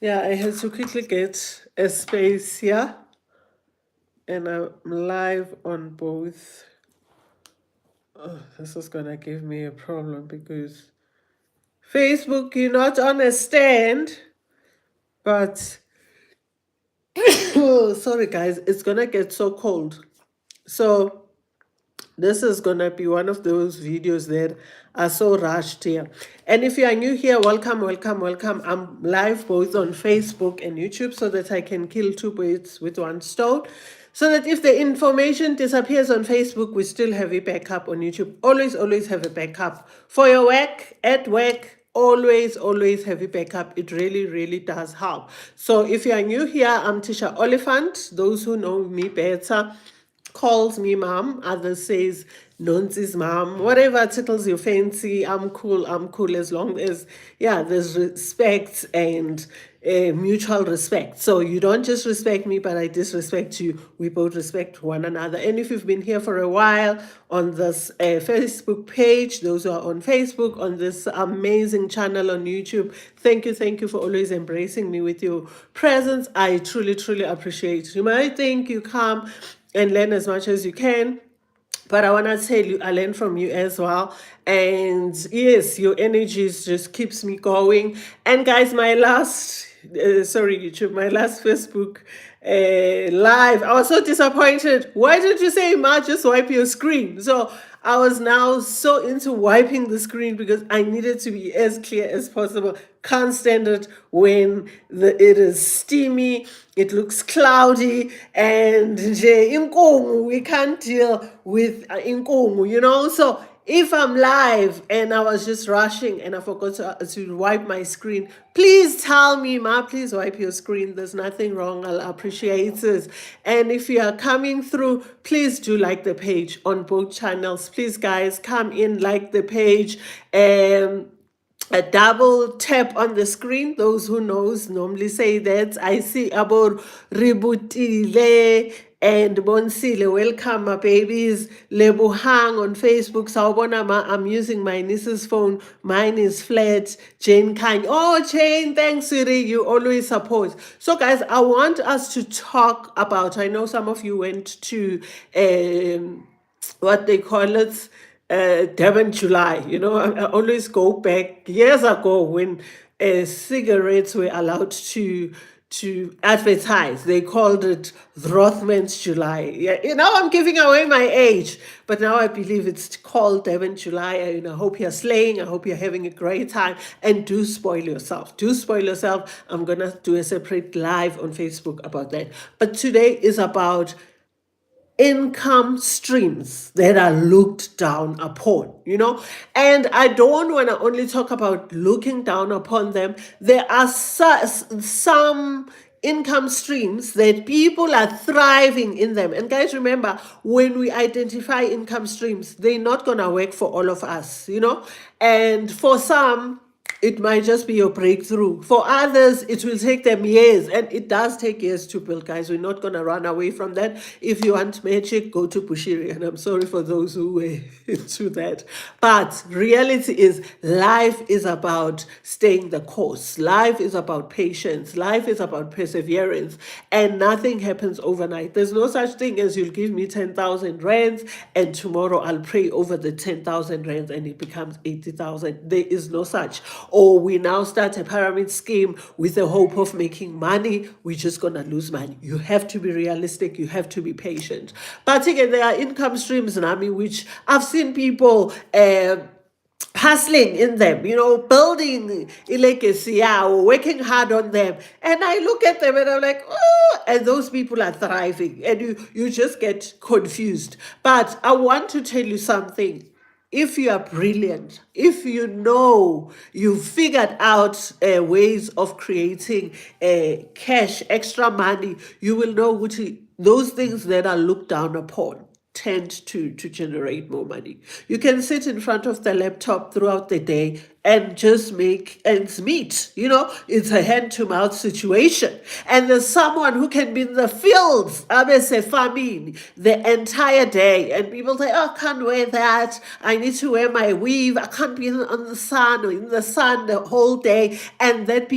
Yeah, I had to quickly get a space here, and I'm live on both. This is gonna give me a problem because Facebook, you're not on a stand, but oh, sorry guys, it's gonna get so cold. So this is gonna be one of those videos that are so rushed here. And if you are new here, welcome, welcome, welcome. I'm live both on Facebook and YouTube so that I can kill two birds with one stone. So that if the information disappears on Facebook, we still have a backup on YouTube. Always, always have a backup. For your work, at work, always have a backup. It really, really does help. So if you are new here, I'm Tisha Oliphant. Those who know me better calls me mom, others says Nonsi's mom, whatever tickles your fancy. I'm cool as long as, yeah, there's respect and mutual respect. So you don't just respect me, but I disrespect you. We both respect one another. And if you've been here for a while on this Facebook page, those who are on Facebook, on this amazing channel on YouTube, thank you for always embracing me with your presence. I truly, truly appreciate it. You might think you come and learn as much as you can, but I want to tell you, I learn from you as well. And yes, your energies just keeps me going. And guys, my last, sorry, YouTube, my last Facebook live, I was so disappointed. Why did you say, Ma, just wipe your screen? So I was now so into wiping the screen because I needed to be as clear as possible. Can't stand it when it is steamy, it looks cloudy, and we can't deal with inkomu, you know. So if I'm live and I was just rushing and I forgot to wipe my screen, please tell me, Ma, please wipe your screen. There's nothing wrong. I'll appreciate it. And if you are coming through, please do like the page on both channels. Please, guys, come in, like the page. A double tap on the screen. Those who knows normally say that. I see about Ributile and Bonsile. Welcome, my babies. Lebuhang on Facebook. Sawubona ma, I'm using my niece's phone. Mine is flat. Jane Kanye. Oh, Jane, thanks, Siri. You always support. So, guys, I want us to talk about. I know some of you went to what they call it, Devon July. You know, I always go back years ago when cigarettes were allowed to advertise. They called it Rothman's July. Yeah, now I'm giving away my age, but now I believe it's called Devon July. And I hope you're slaying. I hope you're having a great time. And do spoil yourself. Do spoil yourself. I'm gonna do a separate live on Facebook about that. But today is about income streams that are looked down upon, you know. And I don't want to only talk about looking down upon them. There are some income streams that people are thriving in them. And guys, remember, when we identify income streams, they're not going to work for all of us, you know. And for some, it might just be your breakthrough. For others, it will take them years, and it does take years to build, guys. We're not going to run away from that. If you want magic, go to Bushiri, and I'm sorry for those who were into that. But reality is, life is about staying the course. Life is about patience. Life is about perseverance, and nothing happens overnight. There's no such thing as you'll give me 10,000 rands, and tomorrow I'll pray over the 10,000 rands, and it becomes 80,000. There is no such. Or we now start a pyramid scheme with the hope of making money. We're just going to lose money. You have to be realistic. You have to be patient. But again, there are income streams, Nami, which I've seen people hustling in them, you know, building a legacy, yeah, or working hard on them. And I look at them and I'm like, oh, and those people are thriving. And you just get confused. But I want to tell you something. If you are brilliant, if you know you figured out ways of creating cash, extra money, you will know which those things that are looked down upon tend to generate more money. You can sit in front of the laptop throughout the day and just make ends meet. You know, it's a hand to mouth situation. And there's someone who can be in the fields, farming, the entire day. And people say, oh, I can't wear that. I need to wear my weave. I can't be on the sun or in the sun the whole day. And that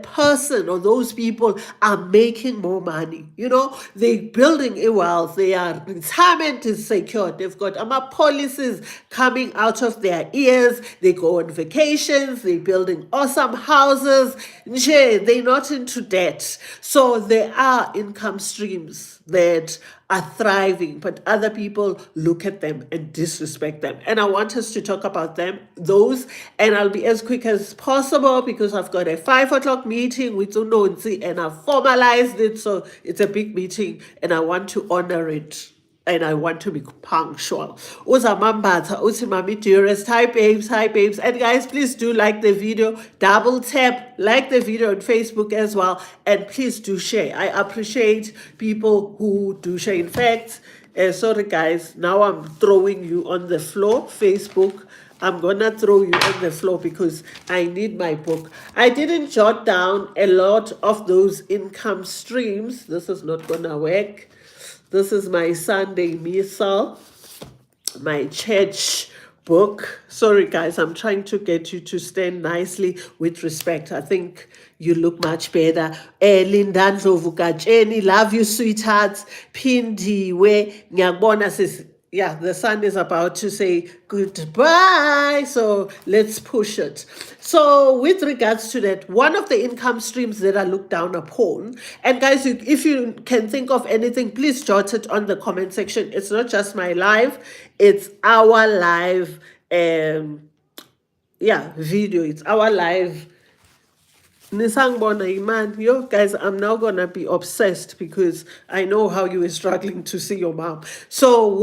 person or those people are making more money. You know, they're building a wealth. Their retirement is secured. They've got policies coming out of their ears. They go on vacations. They're building awesome houses. They're not into debt. So there are income streams that are thriving, but other people look at them and disrespect them. And I want us to talk about those, and I'll be as quick as possible because I've got a 5 o'clock meeting with Unonzi and I've formalized it. So it's a big meeting and I want to honor it. And I want to be punctual. Uzamambatha, uthi mami dearest. Hi babes, hi babes. And guys, please do like the video. Double tap, like the video on Facebook as well. And please do share. I appreciate people who do share. In fact, sorry guys, now I'm throwing you on the floor, Facebook. I'm gonna throw you on the floor because I need my book. I didn't jot down a lot of those income streams. This is not gonna work. This is my Sunday Missal, my church book. Sorry, guys, I'm trying to get you to stand nicely with respect. I think you look much better. Lindandlo Vukacheni, love you, sweethearts. Pindi, we ngiyakubona sis. Yeah, the sun is about to say goodbye. So let's push it. So with regards to that, one of the income streams that I look down upon, and guys, if you can think of anything, please jot it on the comment section. It's not just my live, it's our live, video. It's our live. Nisangibona iman, yo guys, I'm now gonna be obsessed because I know how you were struggling to see your mom. So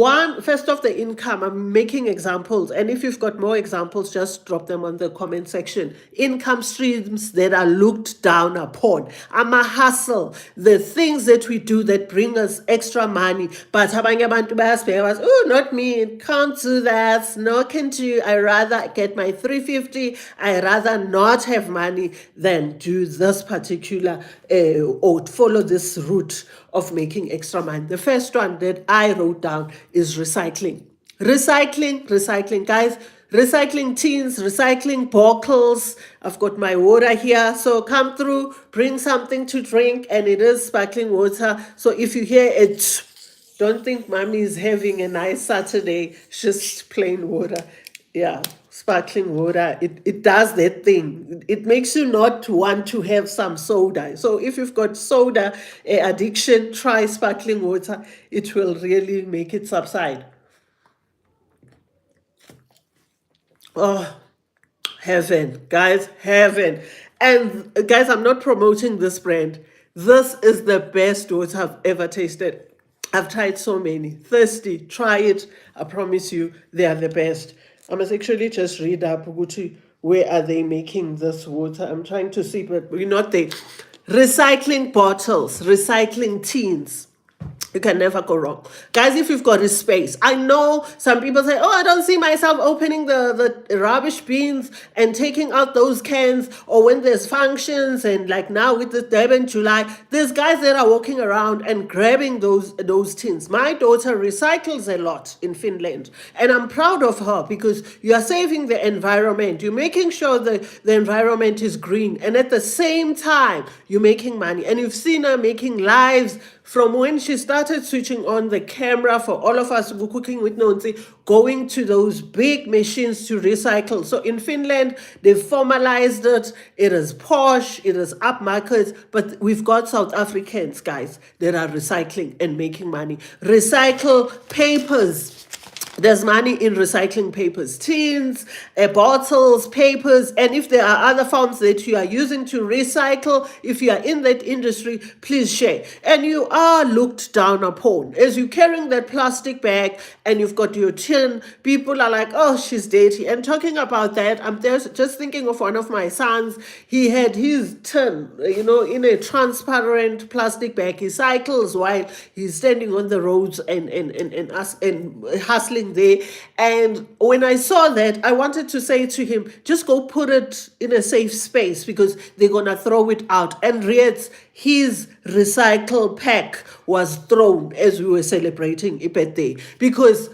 first off, the income, I'm making examples, and if you've got more examples, just drop them on the comment section. Income streams that are looked down upon. I'm a hustle, the things that we do that bring us extra money. But abanye abantu bayasibheka, oh, not me, can't do that, no can do. I rather get my 350, I rather not have money than do this particular or follow this route of making extra money. The first one that I wrote down is recycling. Recycling, guys. Recycling tins, recycling bottles. I've got my water here. So come through, bring something to drink, and it is sparkling water. So if you hear it, don't think mommy is having a nice Saturday, just plain water. Yeah, sparkling water, it does that thing. It makes you not want to have some soda. So if you've got soda addiction, try sparkling water. It will really make it subside. Oh, heaven, guys, heaven. And guys, I'm not promoting this brand. This is the best water I've ever tasted. I've tried so many. Thirsty, try it. I promise you, they are the best. I must actually just read up where are they making this water. I'm trying to see, but we're not there. Recycling bottles, recycling tins. You can never go wrong. Guys, if you've got a space, I know some people say, oh, I don't see myself opening the rubbish bins and taking out those cans, or when there's functions, and like now with the Durban July, there's guys that are walking around and grabbing those tins. My daughter recycles a lot in Finland, and I'm proud of her because you are saving the environment. You're making sure the environment is green, and at the same time, you're making money. And you've seen her making lives from when she started switching on the camera for all of us cooking with Nonsi, going to those big machines to recycle. So in Finland, they've formalized it. It is posh, it is upmarket, but we've got South Africans, guys, that are recycling and making money. Recycle papers. There's money in recycling papers, tins, bottles, papers, and if there are other forms that you are using to recycle, if you are in that industry, please share. And you are looked down upon. As you're carrying that plastic bag and you've got your tin, people are like, oh, she's dirty. And talking about that, I'm just thinking of one of my sons. He had his tin, in a transparent plastic bag. He cycles while he's standing on the roads and hustling something there. And when I saw that, I wanted to say to him, just go put it in a safe space because they're going to throw it out. And yet his recycle pack was thrown as we were celebrating Ipete because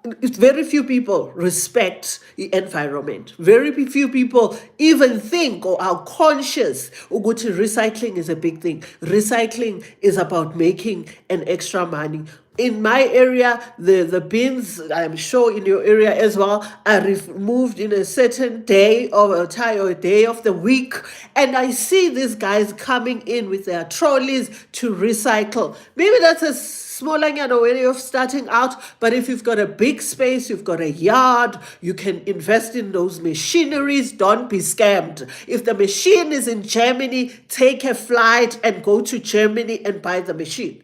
very few people respect the environment. Very few people even think or are conscious ukuthi recycling is a big thing. Recycling is about making an extra money. In my area, the bins, I'm sure in your area as well, are removed in a certain day or a time or a day of the week. And I see these guys coming in with their trolleys to recycle. Maybe that's a smaller way of starting out, but if you've got a big space, you've got a yard, you can invest in those machineries. Don't be scammed. If the machine is in Germany, take a flight and go to Germany and buy the machine.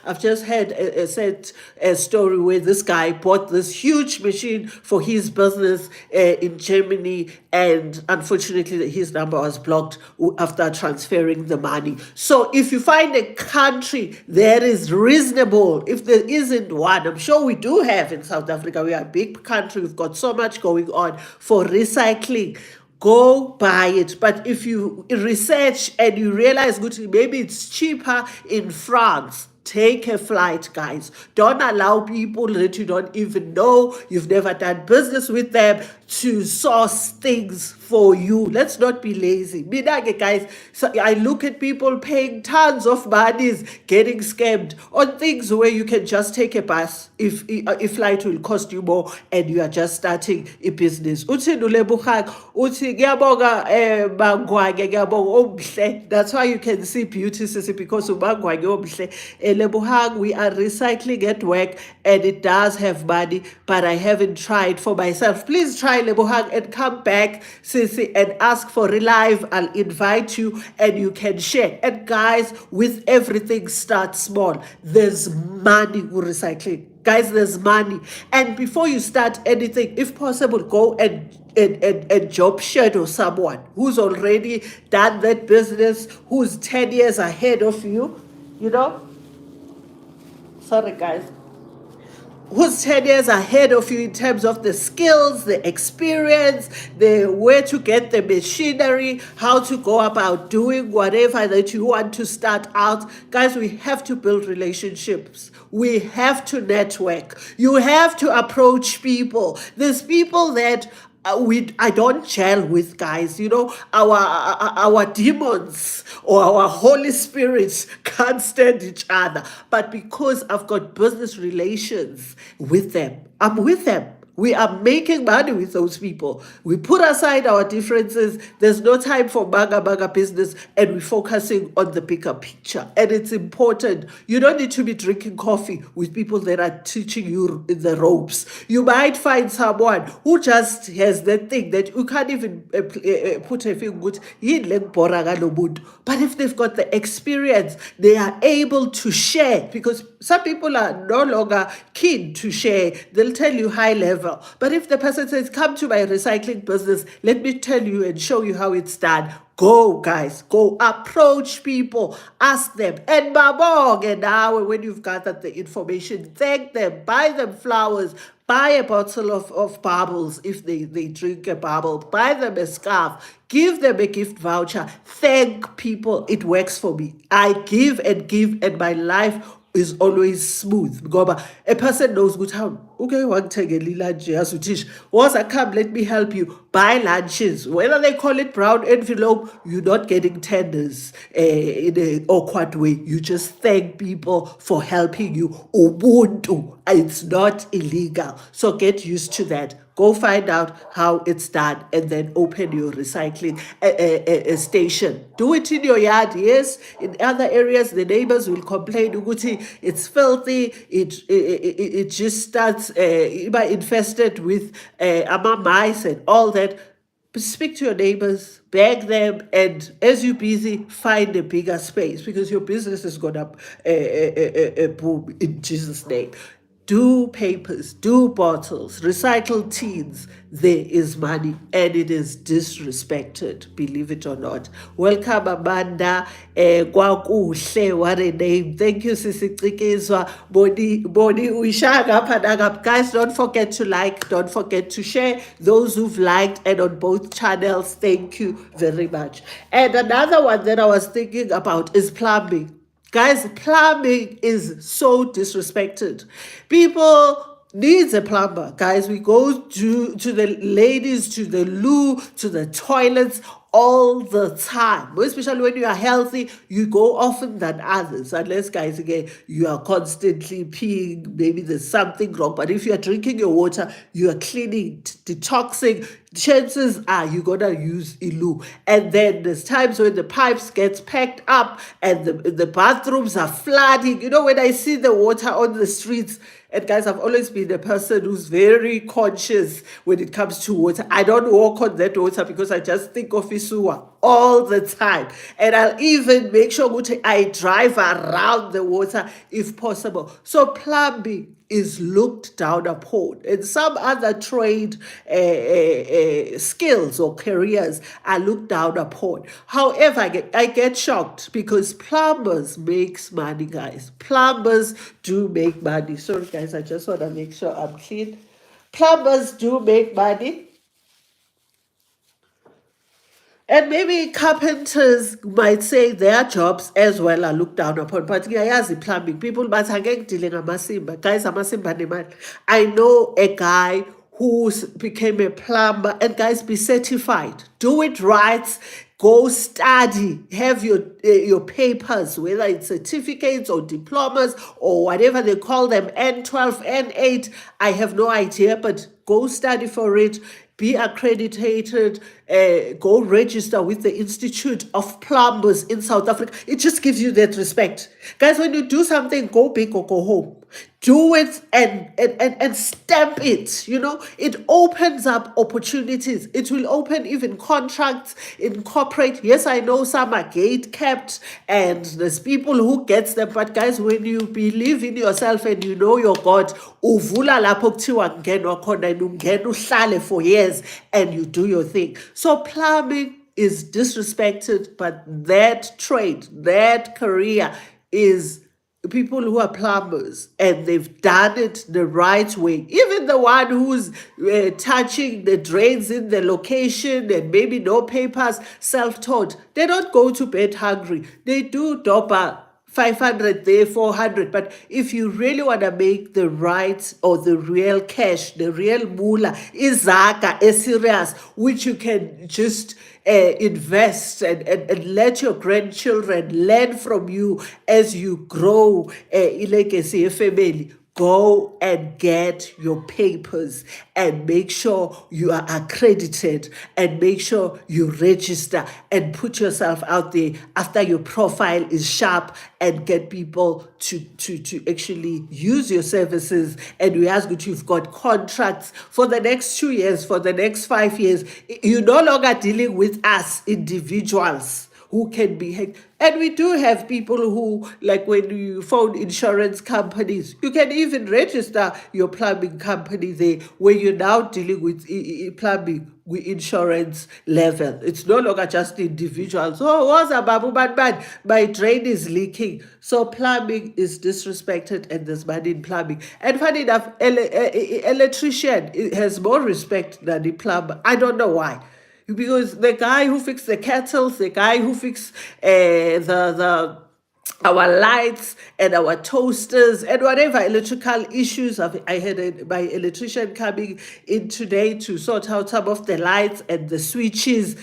I've just had a story where this guy bought this huge machine for his business in Germany, and unfortunately his number was blocked after transferring the money. So if you find a country that is reasonable, if there isn't one, I'm sure we do have in South Africa. We are a big country. We've got so much going on for recycling. Go buy it. But if you research and you realize maybe it's cheaper in France, take a flight, guys. Don't allow people that you don't even know, you've never done business with them, to source things for you. Let's not be lazy. Guys, so I look at people paying tons of monies, getting scammed on things where you can just take a bus if flight will cost you more and you are just starting a business. That's why you can see beauty, sisi, because Lebohang, we are recycling at work and it does have money, but I haven't tried for myself. Please try Lebohang and come back, Sissy, and ask for Relive. I'll invite you and you can share. And guys, with everything, start small. There's money with recycling. Guys, there's money. And before you start anything, if possible, go and job shadow someone who's already done that business, who's 10 years ahead of you, Sorry, guys. Who's 10 years ahead of you in terms of the skills, the experience, the where to get the machinery, how to go about doing whatever that you want to start out. Guys, we have to build relationships. We have to network. You have to approach people. There's people that I don't gel with, guys. Our demons or our Holy Spirits can't stand each other. But because I've got business relations with them, I'm with them. We are making money with those people. We put aside our differences. There's no time for baga business, and we're focusing on the bigger picture. And it's important. You don't need to be drinking coffee with people that are teaching you the ropes. You might find someone who just has that thing that you can't even put a finger good. But if they've got the experience, they are able to share, because some people are no longer keen to share. They'll tell you high level. But if the person says, come to my recycling business, let me tell you and show you how it's done. Go, guys, go approach people, ask them. And now, when you've gathered the information, thank them, buy them flowers, buy a bottle of bubbles if they drink a bubble, buy them a scarf, give them a gift voucher, thank people. It works for me. I give, and my life is always smooth. Because a person knows good how, okay, one take a lunch, as you teach. Once I come, let me help you. Buy lunches. Whether they call it brown envelope, you're not getting tenders in an awkward way. You just thank people for helping you. Ubuntu. It's not illegal. So get used to that. Go find out how it's done and then open your recycling station. Do it in your yard, yes. In other areas, the neighbors will complain, Uguti, it's filthy, it just starts infested with mice and all that. Speak to your neighbors, beg them, and as you're busy, find a bigger space, because your business is going to boom in Jesus' name. do papers, do bottles, recycle tins, there is money and it is disrespected, believe it or not. Welcome, Amanda. Kwakuhle, what a name. Thank you, Sisi Cikizwa. Boni Uishaga Panagap. Guys, don't forget to like, don't forget to share. Those who've liked and on both channels, thank you very much. And another one that I was thinking about is plumbing. Guys, plumbing is so disrespected. People needs a plumber. Guys, we go to the ladies, to the loo, to the toilets all the time. Especially when you are healthy, you go often than others. Unless, guys, again, you are constantly peeing, maybe there's something wrong. But if you are drinking your water, you are cleaning, detoxing, chances are you're gonna use Ilu. And then there's times when the pipes gets packed up and the bathrooms are flooding. You know, when I see the water on the streets, and guys, I've always been a person who's very conscious when it comes to water. I don't walk on that water because I just think of Isua all the time. And I'll even make sure I drive around the water if possible. So plumbing is looked down upon, and some other trade skills or careers are looked down upon. However, I get shocked because plumbers makes money, guys. Plumbers do make money. Sorry, guys, I just want to make sure I'm clean. Plumbers do make money. And maybe carpenters might say their jobs as well are looked down upon. But ngiyayazi plumbing, people but angeke ngidile ngamasimba. Guys, amasimba nemali. I know a guy who became a plumber, and guys, be certified. Do it right. Go study, have your papers, whether it's certificates or diplomas or whatever they call them, N12, N8, I have no idea, but go study for it, be accredited, go register with the Institute of Plumbers in South Africa. It just gives you that respect. Guys, when you do something, go big or go home. Do it and stamp it. You know, it opens up opportunities. It will open even contracts in corporate. Yes, I know some are gate kept and there's people who gets them, but guys, when you believe in yourself and you know your God, uvula lapho kuthiwa kungenwa khona and ungena uhlale for years and you do your thing. So plumbing is disrespected, but that trade, that career is people who are plumbers and they've done it the right way. Even the one who's touching the drains in the location and maybe no papers, self-taught, they don't go to bed hungry. They do dopa 500 there, 400. But if you really want to make the right or the real cash, the real moolah, izaka, serious, which you can just invest and let your grandchildren learn from you as you grow a legacy, a family. Go and get your papers and make sure you are accredited and make sure you register and put yourself out there after your profile is sharp and get people to actually use your services. And we ask that you've got contracts for the next 2 years, for the next 5 years. You're no longer dealing with us individuals who can be hacked. And we do have people who, like when you phone insurance companies, you can even register your plumbing company there where you're now dealing with plumbing with insurance level. It's no longer just individuals. Oh, what's a babu bad? My drain is leaking. So plumbing is disrespected and there's money in plumbing. And funny enough, electrician has more respect than the plumber. I don't know why. Because the guy who fixed the kettles, the guy who fixed the our lights and our toasters and whatever electrical issues. I had my electrician coming in today to sort out some of the lights and the switches.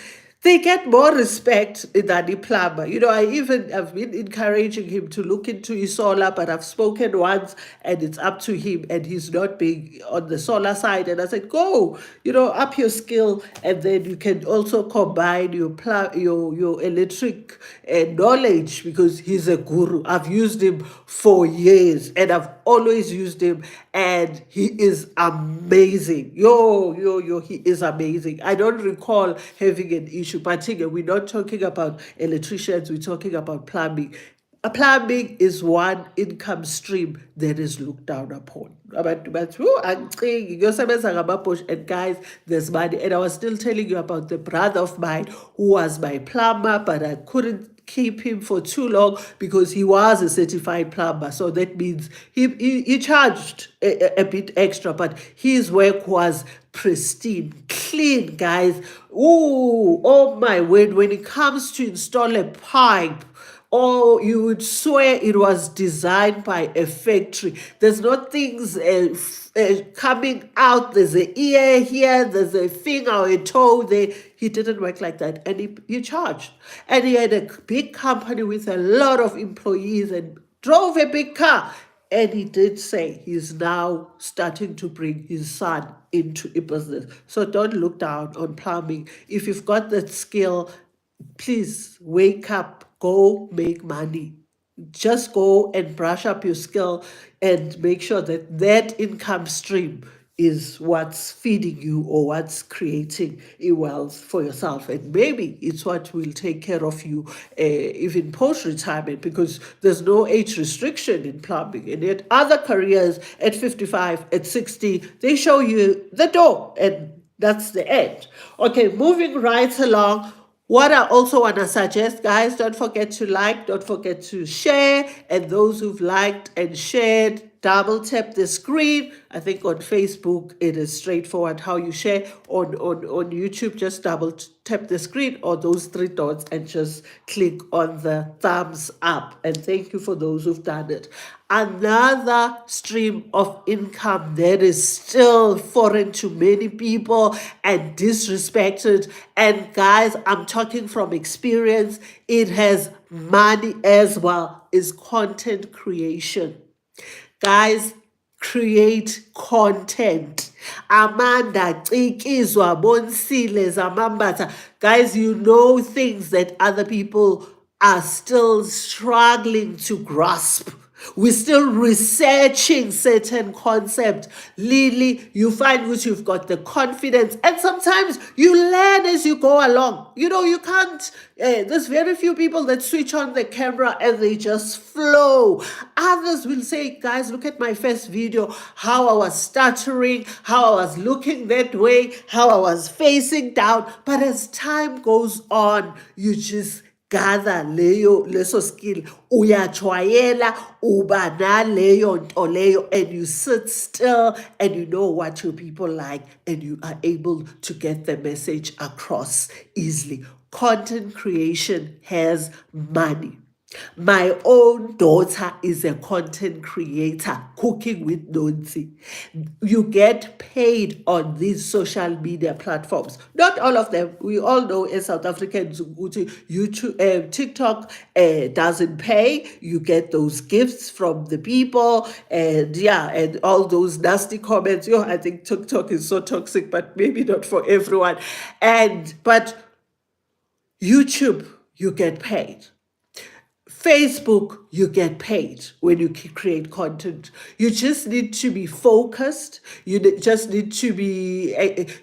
They get more respect than the plumber. You know, I've been encouraging him to look into his solar, but I've spoken once and it's up to him and he's not being on the solar side. And I said, go, up your skill, and then you can also combine your electric knowledge, because he's a guru. I've used him for years and I've always used him and he is amazing. He is amazing. I don't recall having an issue, but we're not talking about electricians, we're talking about plumbing. Plumbing is one income stream that is looked down upon. Abantu bathi, "Oh, angicingi ngiyosebenza ngamabhosha." And guys, there's money. And I was still telling you about the brother of mine who was my plumber, but I couldn't keep him for too long because he was a certified plumber. So that means he charged a bit extra, but his work was pristine, clean, guys. Ooh, oh my word, when it comes to install a pipe, oh, you would swear it was designed by a factory. There's no things coming out. There's an ear here, there's a finger or a toe there. He didn't work like that. And he charged. And he had a big company with a lot of employees and drove a big car. And he did say he's now starting to bring his son into a business. So don't look down on plumbing. If you've got that skill, please wake up, go make money. Just go and brush up your skill and make sure that that income stream is what's feeding you or what's creating a wealth for yourself. And maybe it's what will take care of you even post-retirement, because there's no age restriction in plumbing. And yet other careers at 55, at 60, they show you the door and that's the end. Okay, moving right along. What I also want to suggest, guys, don't forget to like, don't forget to share. And those who've liked and shared, double tap the screen. I think on Facebook, it is straightforward how you share. On YouTube, just double tap the screen or those three dots and just click on the thumbs up. And thank you for those who've done it. Another stream of income that is still foreign to many people and disrespected. And guys, I'm talking from experience. It has money as well, is content creation. Guys, create content. Amanda Cikizwa Bonsile Zamambata. Guys, you know things that other people are still struggling to grasp. We're still researching certain concepts. Lily, you find that you've got the confidence, and sometimes you learn as you go along. You know, you can't, there's very few people that switch on the camera and they just flow. Others will say, guys, look at my first video, how I was stuttering, how I was looking that way, how I was facing down. But as time goes on, you just gather leso skill, uyajwayela, uba naleyo nto leyo, and you sit still and you know what your people like and you are able to get the message across easily. Content creation has money. My own daughter is a content creator, Cooking with Nonsi. You get paid on these social media platforms. Not all of them. We all know as South Africans, YouTube, TikTok doesn't pay. You get those gifts from the people, and yeah, and all those nasty comments. Yo, I think TikTok is so toxic, but maybe not for everyone. But YouTube, you get paid. Facebook, you get paid when you create content. You just need to be focused. You just need to be,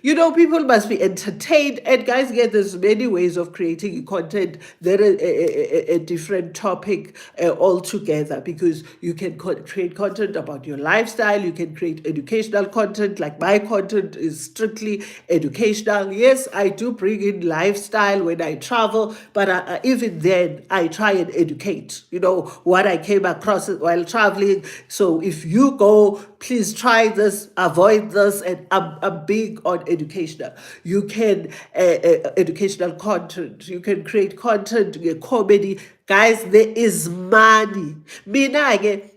people must be entertained. And guys, there's many ways of creating content that are a different topic altogether, because you can create content about your lifestyle. You can create educational content, like my content is strictly educational. Yes, I do bring in lifestyle when I travel, but even then, I try and educate. What I came across while traveling. So if you go, please try this, avoid this, and I'm big on educational. You can educational content. You can create content, comedy. Guys, there is money.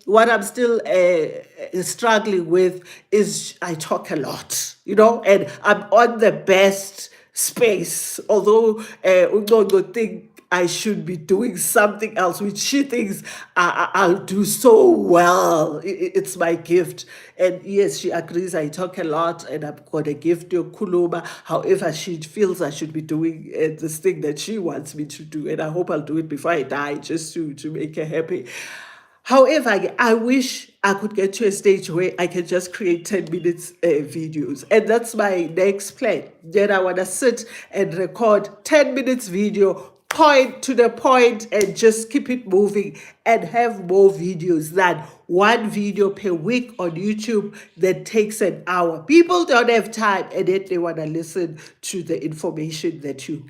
What I'm still struggling with is I talk a lot, and I'm on the best space. Although Ungongo think I should be doing something else, which she thinks I'll do so well. It's my gift. And yes, she agrees I talk a lot and I've got a gift to Kuluma. However, she feels I should be doing this thing that she wants me to do. And I hope I'll do it before I die, just to make her happy. However, I wish I could get to a stage where I can just create 10 minutes videos. And that's my next plan. Then I want to sit and record 10 minutes video, point to the point and just keep it moving and have more videos than one video per week on YouTube that takes an hour. People don't have time and yet they want to listen to the information that you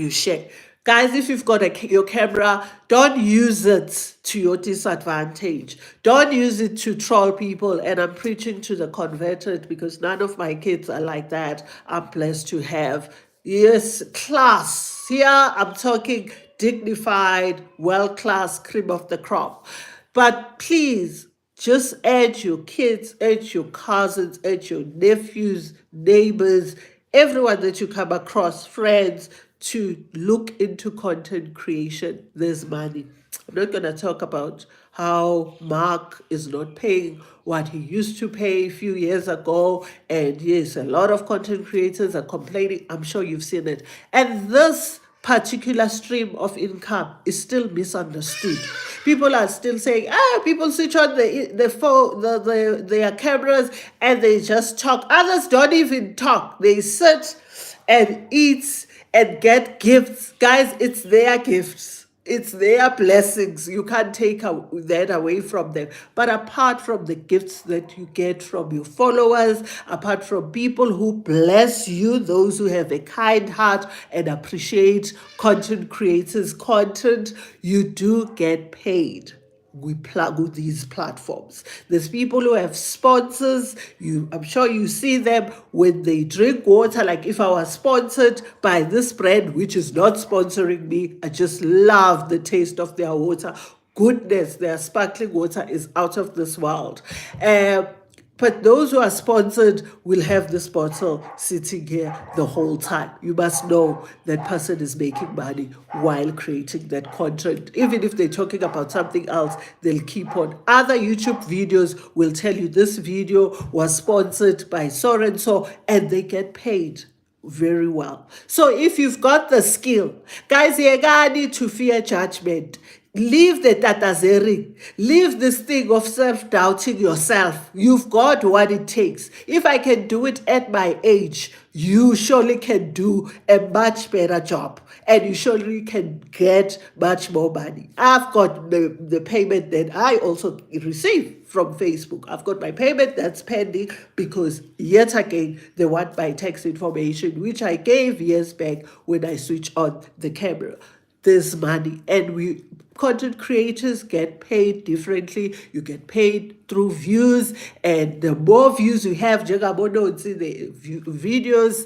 share. Guys, if you've got your camera, don't use it to your disadvantage. Don't use it to troll people. And I'm preaching to the converted because none of my kids are like that. I'm blessed to have, yes, class. Here I'm talking dignified, world-class, cream of the crop. But please, just add your kids, add your cousins, add your nephews, neighbors, everyone that you come across, friends, to look into content creation. There's money. I'm not going to talk about how Mark is not paying what he used to pay a few years ago. And yes, a lot of content creators are complaining. I'm sure you've seen it. And this particular stream of income is still misunderstood. People are still saying, people switch on the phone, their cameras, and they just talk. Others don't even talk. They sit and eat and get gifts. Guys, it's their gifts. It's their blessings. You can't take that away from them. But apart from the gifts that you get from your followers, apart from people who bless you, those who have a kind heart and appreciate content creators' content, you do get paid. We plug with these platforms. There's people who have sponsors. I'm sure you see them when they drink water. Like if I was sponsored by this brand, which is not sponsoring me, I just love the taste of their water. Goodness, their sparkling water is out of this world. But those who are sponsored will have this bottle sitting here the whole time. You must know that person is making money while creating that content. Even if they're talking about something else, they'll keep on. Other YouTube videos will tell you this video was sponsored by so and so, and they get paid very well. So if you've got the skill, guys, you need to fear judgment. Leave the tatazering. Leave this thing of self-doubting yourself. You've got what it takes. If I can do it at my age, you surely can do a much better job. And you surely can get much more money. I've got the payment that I also receive from Facebook. I've got my payment that's pending because yet again, they want my tax information, which I gave years back when I switched on the camera. There's money, and content creators get paid differently. You get paid through views, and the more views you have, the videos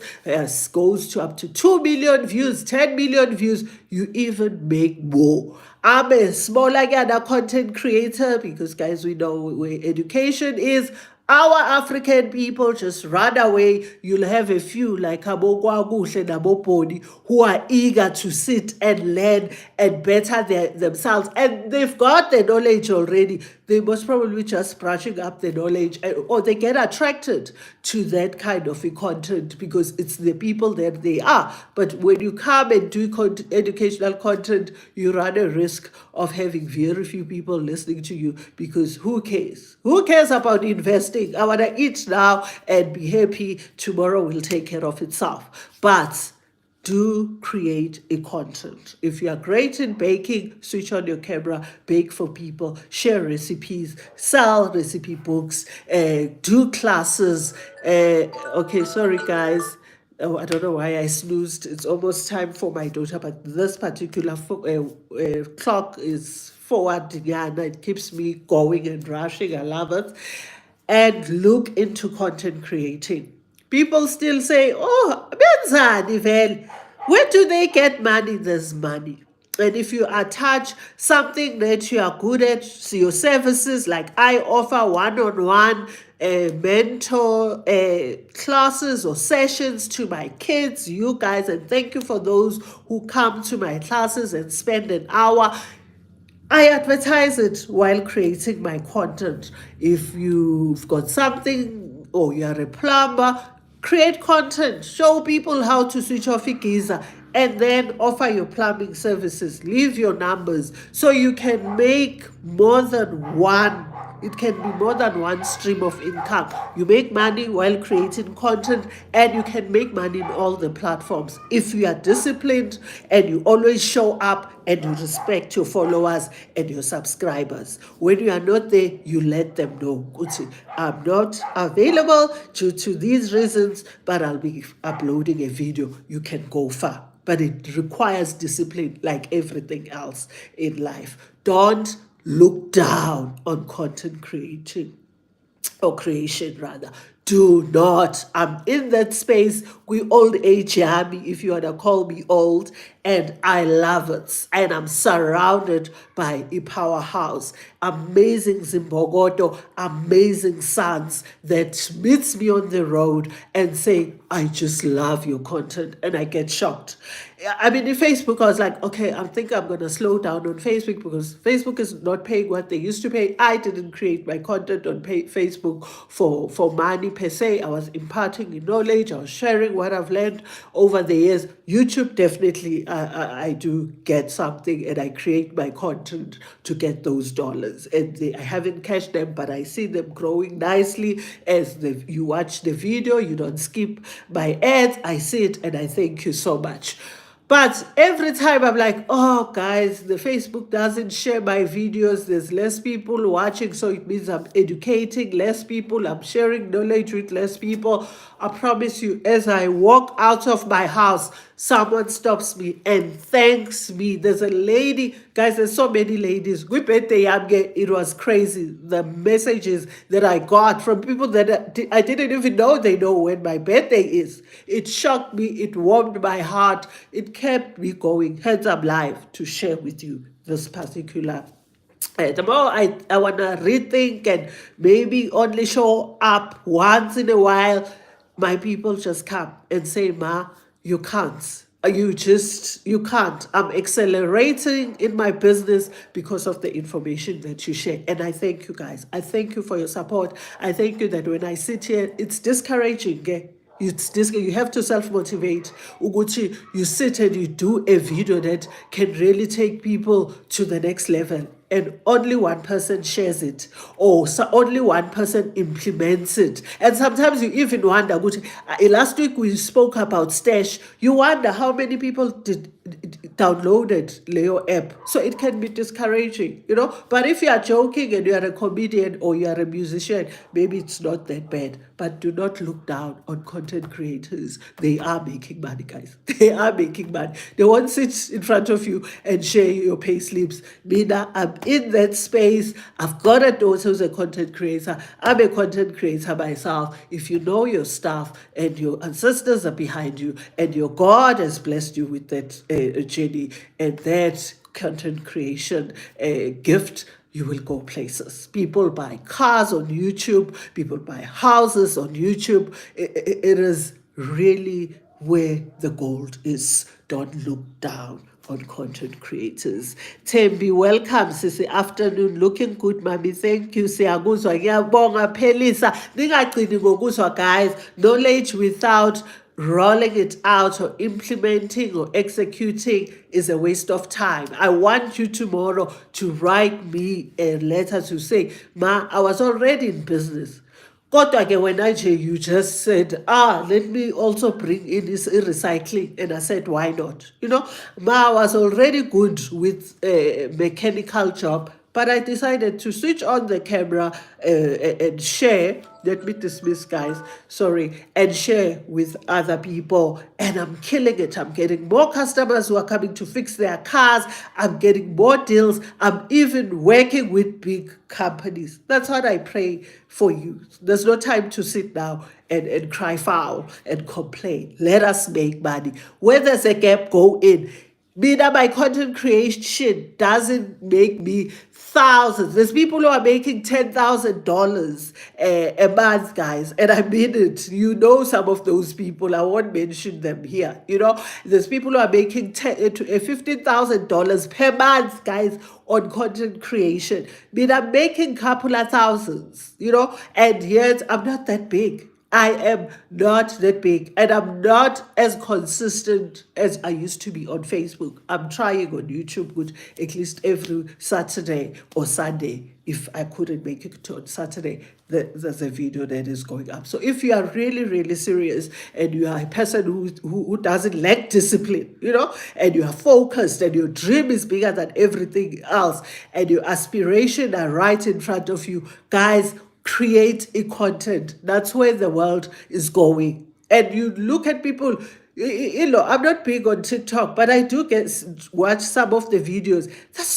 goes to up to 2 million views, 10 million views, you even make more. I'm a smaller content creator because, guys, we know where education is. Our African people just run away. You'll have a few like Abokwaguhle and Aboponi who are eager to sit and learn and better themselves. And they've got the knowledge already. They most probably just brushing up the knowledge, or they get attracted to that kind of content because it's the people that they are. But when you come and do educational content, you run a risk of having very few people listening to you because who cares? Who cares about investing? I want to eat now and be happy. Tomorrow will take care of itself. But do create a content. If you are great in baking, switch on your camera, bake for people, share recipes, sell recipe books, do classes. Okay, sorry guys. Oh, I don't know why I snoozed. It's almost time for my daughter, but this particular clock is forward. Yeah, and it keeps me going and rushing. I love it. And look into content creating. People still say, oh, where do they get money? There's money. And if you attach something that you are good at, your services, like I offer one-on-one mentor classes or sessions to my kids, you guys, and thank you for those who come to my classes and spend an hour. I advertise it while creating my content. If you've got something or you're a plumber, create content. Show people how to switch off a geyser and then offer your plumbing services. Leave your numbers so you can make more than one It can be more than one stream of income. You make money while creating content, and you can make money in all the platforms if you are disciplined and you always show up and you respect your followers and your subscribers. When you are not there, you let them know, Kuti, I'm not available due to these reasons, but I'll be uploading a video. You can go far. But it requires discipline like everything else in life. Don't look down on content creating or creation rather. Do not. I'm in that space. We old age army, if you wanna call me old, and I love it. And I'm surrounded by a powerhouse, amazing Zimbogoto, amazing sons that meets me on the road and say, I just love your content, and I get shocked. I mean, in Facebook, I was like, okay, I think I'm gonna slow down on Facebook because Facebook is not paying what they used to pay. I didn't create my content on Facebook for money per se. I was imparting in knowledge. I was sharing what I've learned over the years. YouTube definitely, I do get something, and I create my content to get those dollars. And I haven't cashed them, but I see them growing nicely as you watch the video. You don't skip my ads. I see it, and I thank you so much. But every time I'm like, oh, guys, the Facebook doesn't share my videos. There's less people watching, so it means I'm educating less people. I'm sharing knowledge with less people. I promise you, as I walk out of my house, someone stops me and thanks me. There's a lady, guys, there's so many ladies. It was crazy. The messages that I got from people that I didn't even know they know when my birthday is. It shocked me. It warmed my heart. It kept me going. Hence, I'm live to share with you this particular I want to rethink and maybe only show up once in a while. My people just come and say, Ma, you can't. You can't. I'm accelerating in my business because of the information that you share. And I thank you guys. I thank you for your support. I thank you that when I sit here, it's discouraging. It's this, you have to self-motivate. Uguchi, you sit and you do a video that can really take people to the next level, and only one person shares it, or so only one person implements it. And sometimes you even wonder, last week we spoke about Stash. You wonder how many people downloaded Leo app. So it can be discouraging, But if you are joking and you are a comedian or you are a musician, maybe it's not that bad. But do not look down on content creators. They are making money, guys. They are making money. They won't sit in front of you and share your pay slips. Mina, I'm in that space. I've got a daughter who's a content creator. I'm a content creator myself. If you know your stuff and your ancestors are behind you and your God has blessed you with that journey and that content creation gift, you will go places. People buy cars on YouTube. People buy houses on YouTube. It is really where the gold is. Don't look down on content creators. Tembi, welcome. Sisi, afternoon. Looking good, mommy. Thank you. Siyakuzwa. Ngiyabonga phelisa. Ningagcini ngokuzwa, guys. Knowledge without rolling it out or implementing or executing is a waste of time. I want you tomorrow to write me a letter to say, Ma, I was already in business. Kodwa ke when you just said, let me also bring in this recycling. And I said, why not? Ma, I was already good with a mechanical job, but I decided to switch on the camera and share. Let me dismiss, guys. Sorry. And share with other people. And I'm killing it. I'm getting more customers who are coming to fix their cars. I'm getting more deals. I'm even working with big companies. That's what I pray for you. There's no time to sit down and cry foul and complain. Let us make money. Where there's a gap, go in. My content creation doesn't make me thousands. There's people who are making $10,000 a month, guys, and I mean it. Some of those people. I won't mention them here. There's people who are making $15,000 per month, guys, on content creation. I'm making couple of thousands. And yet I'm not that big. I am not that big, and I'm not as consistent as I used to be on Facebook. I'm trying on YouTube good at least every Saturday or Sunday. If I couldn't make it on Saturday, there's a video that is going up. So if you are really, really serious and you are a person who doesn't lack discipline, and you are focused and your dream is bigger than everything else and your aspiration are right in front of you, guys, create a content. That's where the world is going. And you look at people, I'm not big on TikTok, but I do watch some of the videos. There's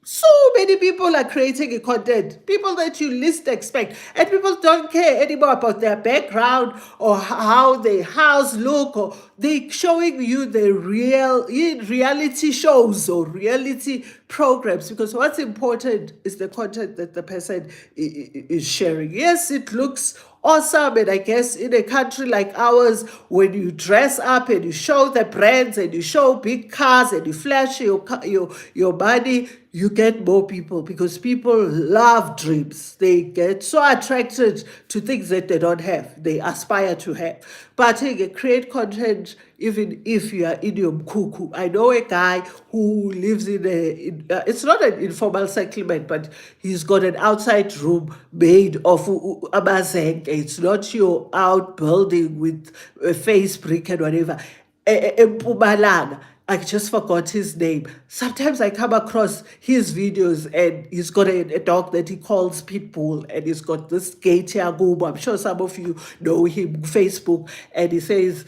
so many people are creating a content, people that you least expect, and people don't care anymore about their background or how their house look, or they showing you the reality shows or reality programs, because what's important is the content that the person is sharing. Yes, it looks awesome, and I guess in a country like ours, when you dress up and you show the brands and you show big cars and you flash your money, you get more people, because people love dreams. They get so attracted to things that they don't have, they aspire to have. But create content even if you are in your mkuku. I know a guy who lives it's not an informal settlement, but he's got an outside room made of amazeng. It's not your out building with a face brick and whatever. Mpumalanga. I just forgot his name. Sometimes I come across his videos and he's got a dog that he calls Pitbull, and he's got this gate here, Goobo. I'm sure some of you know him, Facebook, and he says,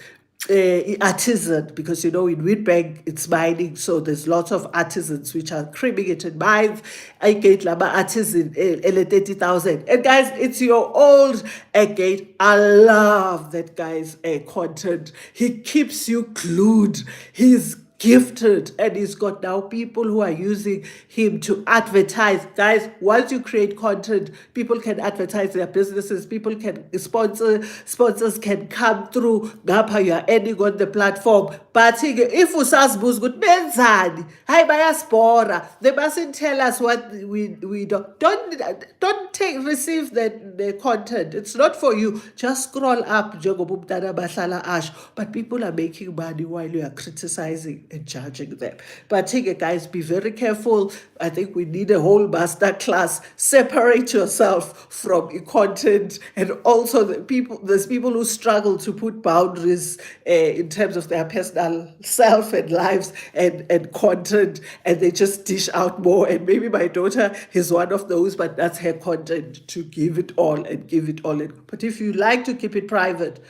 artisan, because in Witbank it's mining, so there's lots of artisans which are creaming it in mines. I get laba artisan 30,000, and guys, it's your old gate. I love that guy's content. He keeps you glued. He's gifted, and he's got now people who are using him to advertise. Guys, once you create content, people can advertise their businesses, people can sponsors can come through. Ngapha you are earning on the platform. But if usazibuza ukuthi benzani, hayi bayasibhora, they mustn't tell us what we don't receive the content. It's not for you. Just scroll up njengoba umntana bahlala asho. But people are making money while you are criticizing and judging them. But guys, be very careful. I think we need a whole master class. Separate yourself from content, and also there's people who struggle to put boundaries in terms of their personal self and lives and content, and they just dish out more. And maybe my daughter is one of those, but that's her content, to give it all and give it all. But if you like to keep it private,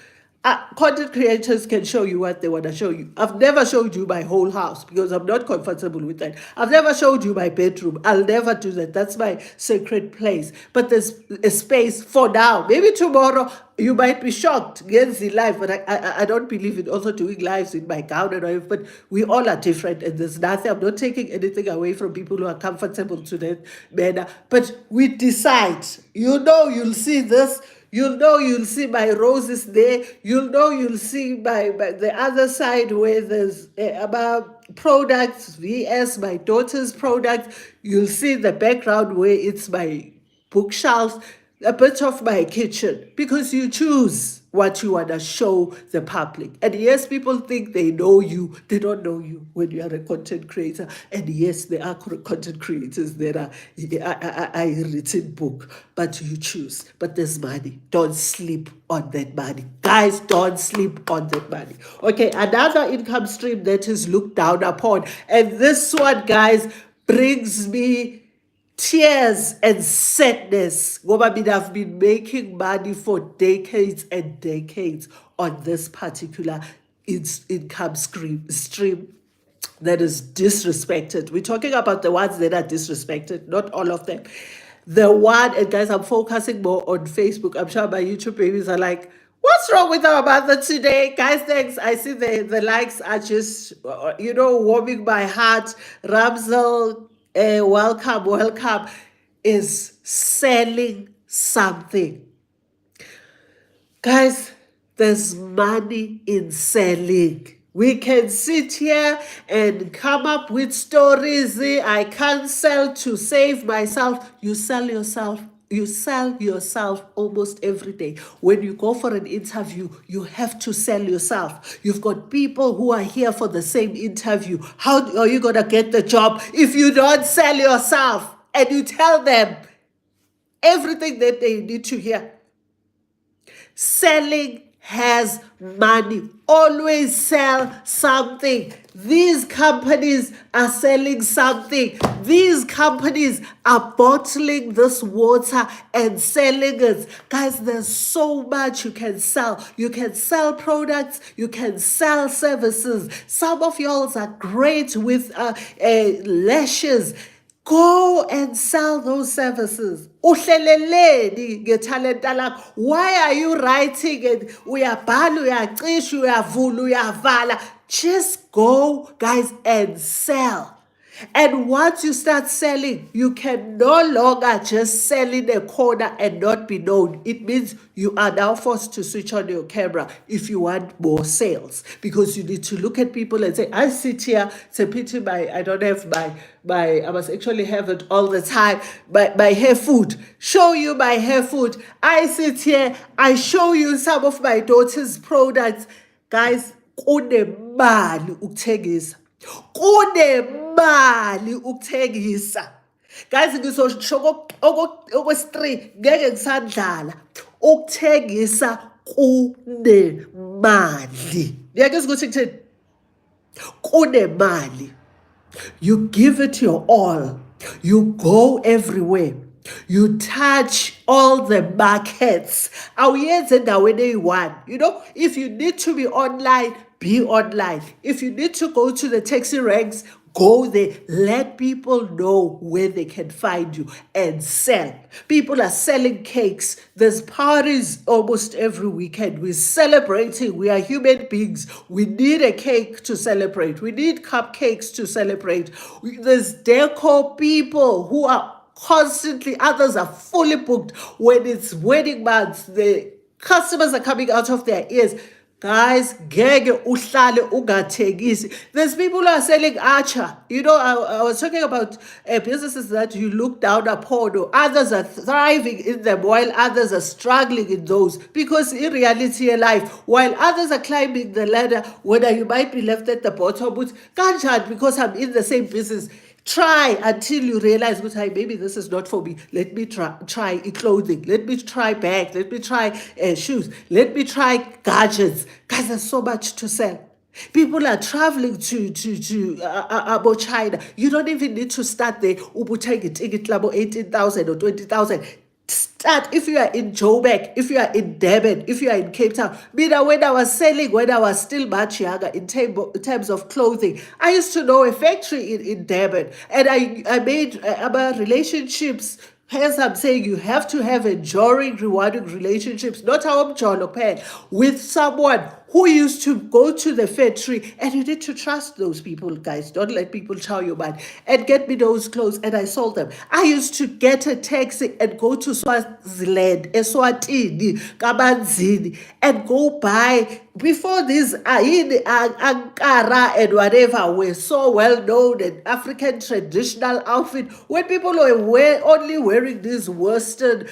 content creators can show you what they want to show you. I've never showed you my whole house because I'm not comfortable with that. I've never showed you my bedroom. I'll never do that. That's my sacred place. But there's a space for now. Maybe tomorrow you might be shocked against the life, but I don't believe in also doing lives in my gown and all. But we all are different, and there's nothing. I'm not taking anything away from people who are comfortable to that manner. But we decide. You'll see this. You'll see my roses there. You'll see my the other side where there's about products, VS, my daughter's products. You'll see the background where it's my bookshelves, a bit of my kitchen, because you choose what you want to show the public. And yes, people think they know you. They don't know you when you are a content creator. And yes, there are content creators that are a written book, but you choose. But there's money. Don't sleep on that money. Guys, don't sleep on that money. Okay, another income stream that is looked down upon. And this one, guys, brings me tears and sadness. I've been making money for decades and decades on this particular income stream that is disrespected. We're talking about the ones that are disrespected, not all of them. The one, and guys, I'm focusing more on Facebook. I'm sure my YouTube babies are like, what's wrong with our mother today? Guys, thanks. I see the likes are just, warming my heart. Ramsel, welcome, is selling something. Guys, there's money in selling. We can sit here and come up with stories. I can't sell to save myself. You sell yourself You sell yourself almost every day. When you go for an interview, you have to sell yourself. You've got people who are here for the same interview. How are you going to get the job if you don't sell yourself and you tell them everything that they need to hear? Selling has money. Always sell something. These companies are selling something. These companies are bottling this water and selling it. Guys, there's so much you can sell. You can sell products. You can sell services. Some of y'all are great with lashes. Go and sell those services. Uhleleleni ngethalenta lakho. Why are you writing it? Uyabhala, uyacisha, uyavula, uyavala. Just go, guys, and sell. And once you start selling, you can no longer just sell in a corner and not be known. It means you are now forced to switch on your camera if you want more sales, because you need to look at people and say, I sit here, it's a pity I don't have I must actually have it all the time, my hair food. Show you my hair food. I sit here, I show you some of my daughter's products. Guys, kunemali ukuthengisa. Kunemali ukuthengisa. Guys, ngizosho okwesi-3 ngeke ngisandlala. Ukuthengisa kunemali. Ngiyakuzwa ukuthi kuthini? Kunemali. You give it your all. You go everywhere. You touch all the markets. Awuyenze endaweni eyi-1. You know, if you need to be online, be online. If you need to go to the taxi ranks, go there. Let people know where they can find you and sell. People are selling cakes. There's parties almost every weekend. We're celebrating. We are human beings. We need a cake to celebrate. We need cupcakes to celebrate. There's decor people who are constantly, others are fully booked. When it's wedding months, the customers are coming out of their ears. Guys, ngeke uhlale ungathengisi. There's people who are selling archer. You know, I was talking about businesses that you look down upon, or others are thriving in them while others are struggling in those. Because in reality in life, while others are climbing the ladder, whether you might be left at the bottom, but can't, because I'm in the same business. Try until you realize, hey, maybe this is not for me. Let me try clothing. Let me try bags. Let me try shoes. Let me try gadgets. Guys, there's so much to sell. People are traveling to China. You don't even need to start there. 18,000 or 20,000. Start if you are in Joburg, if you are in Durban, if you are in Cape Town. When I was selling, when I was still much younger in terms of clothing, I used to know a factory in Durban, and I made about relationships. Hence, I'm saying you have to have enduring, rewarding relationships, not our John pen, with someone who used to go to the factory, and you need to trust those people, guys. Don't let people chow your mind. And get me those clothes, and I sold them. I used to get a taxi and go to Swaziland, Eswatini, Kabanzini, and go buy. Before this, Ankara and whatever were so well known, an African traditional outfit, when people were only wearing these Western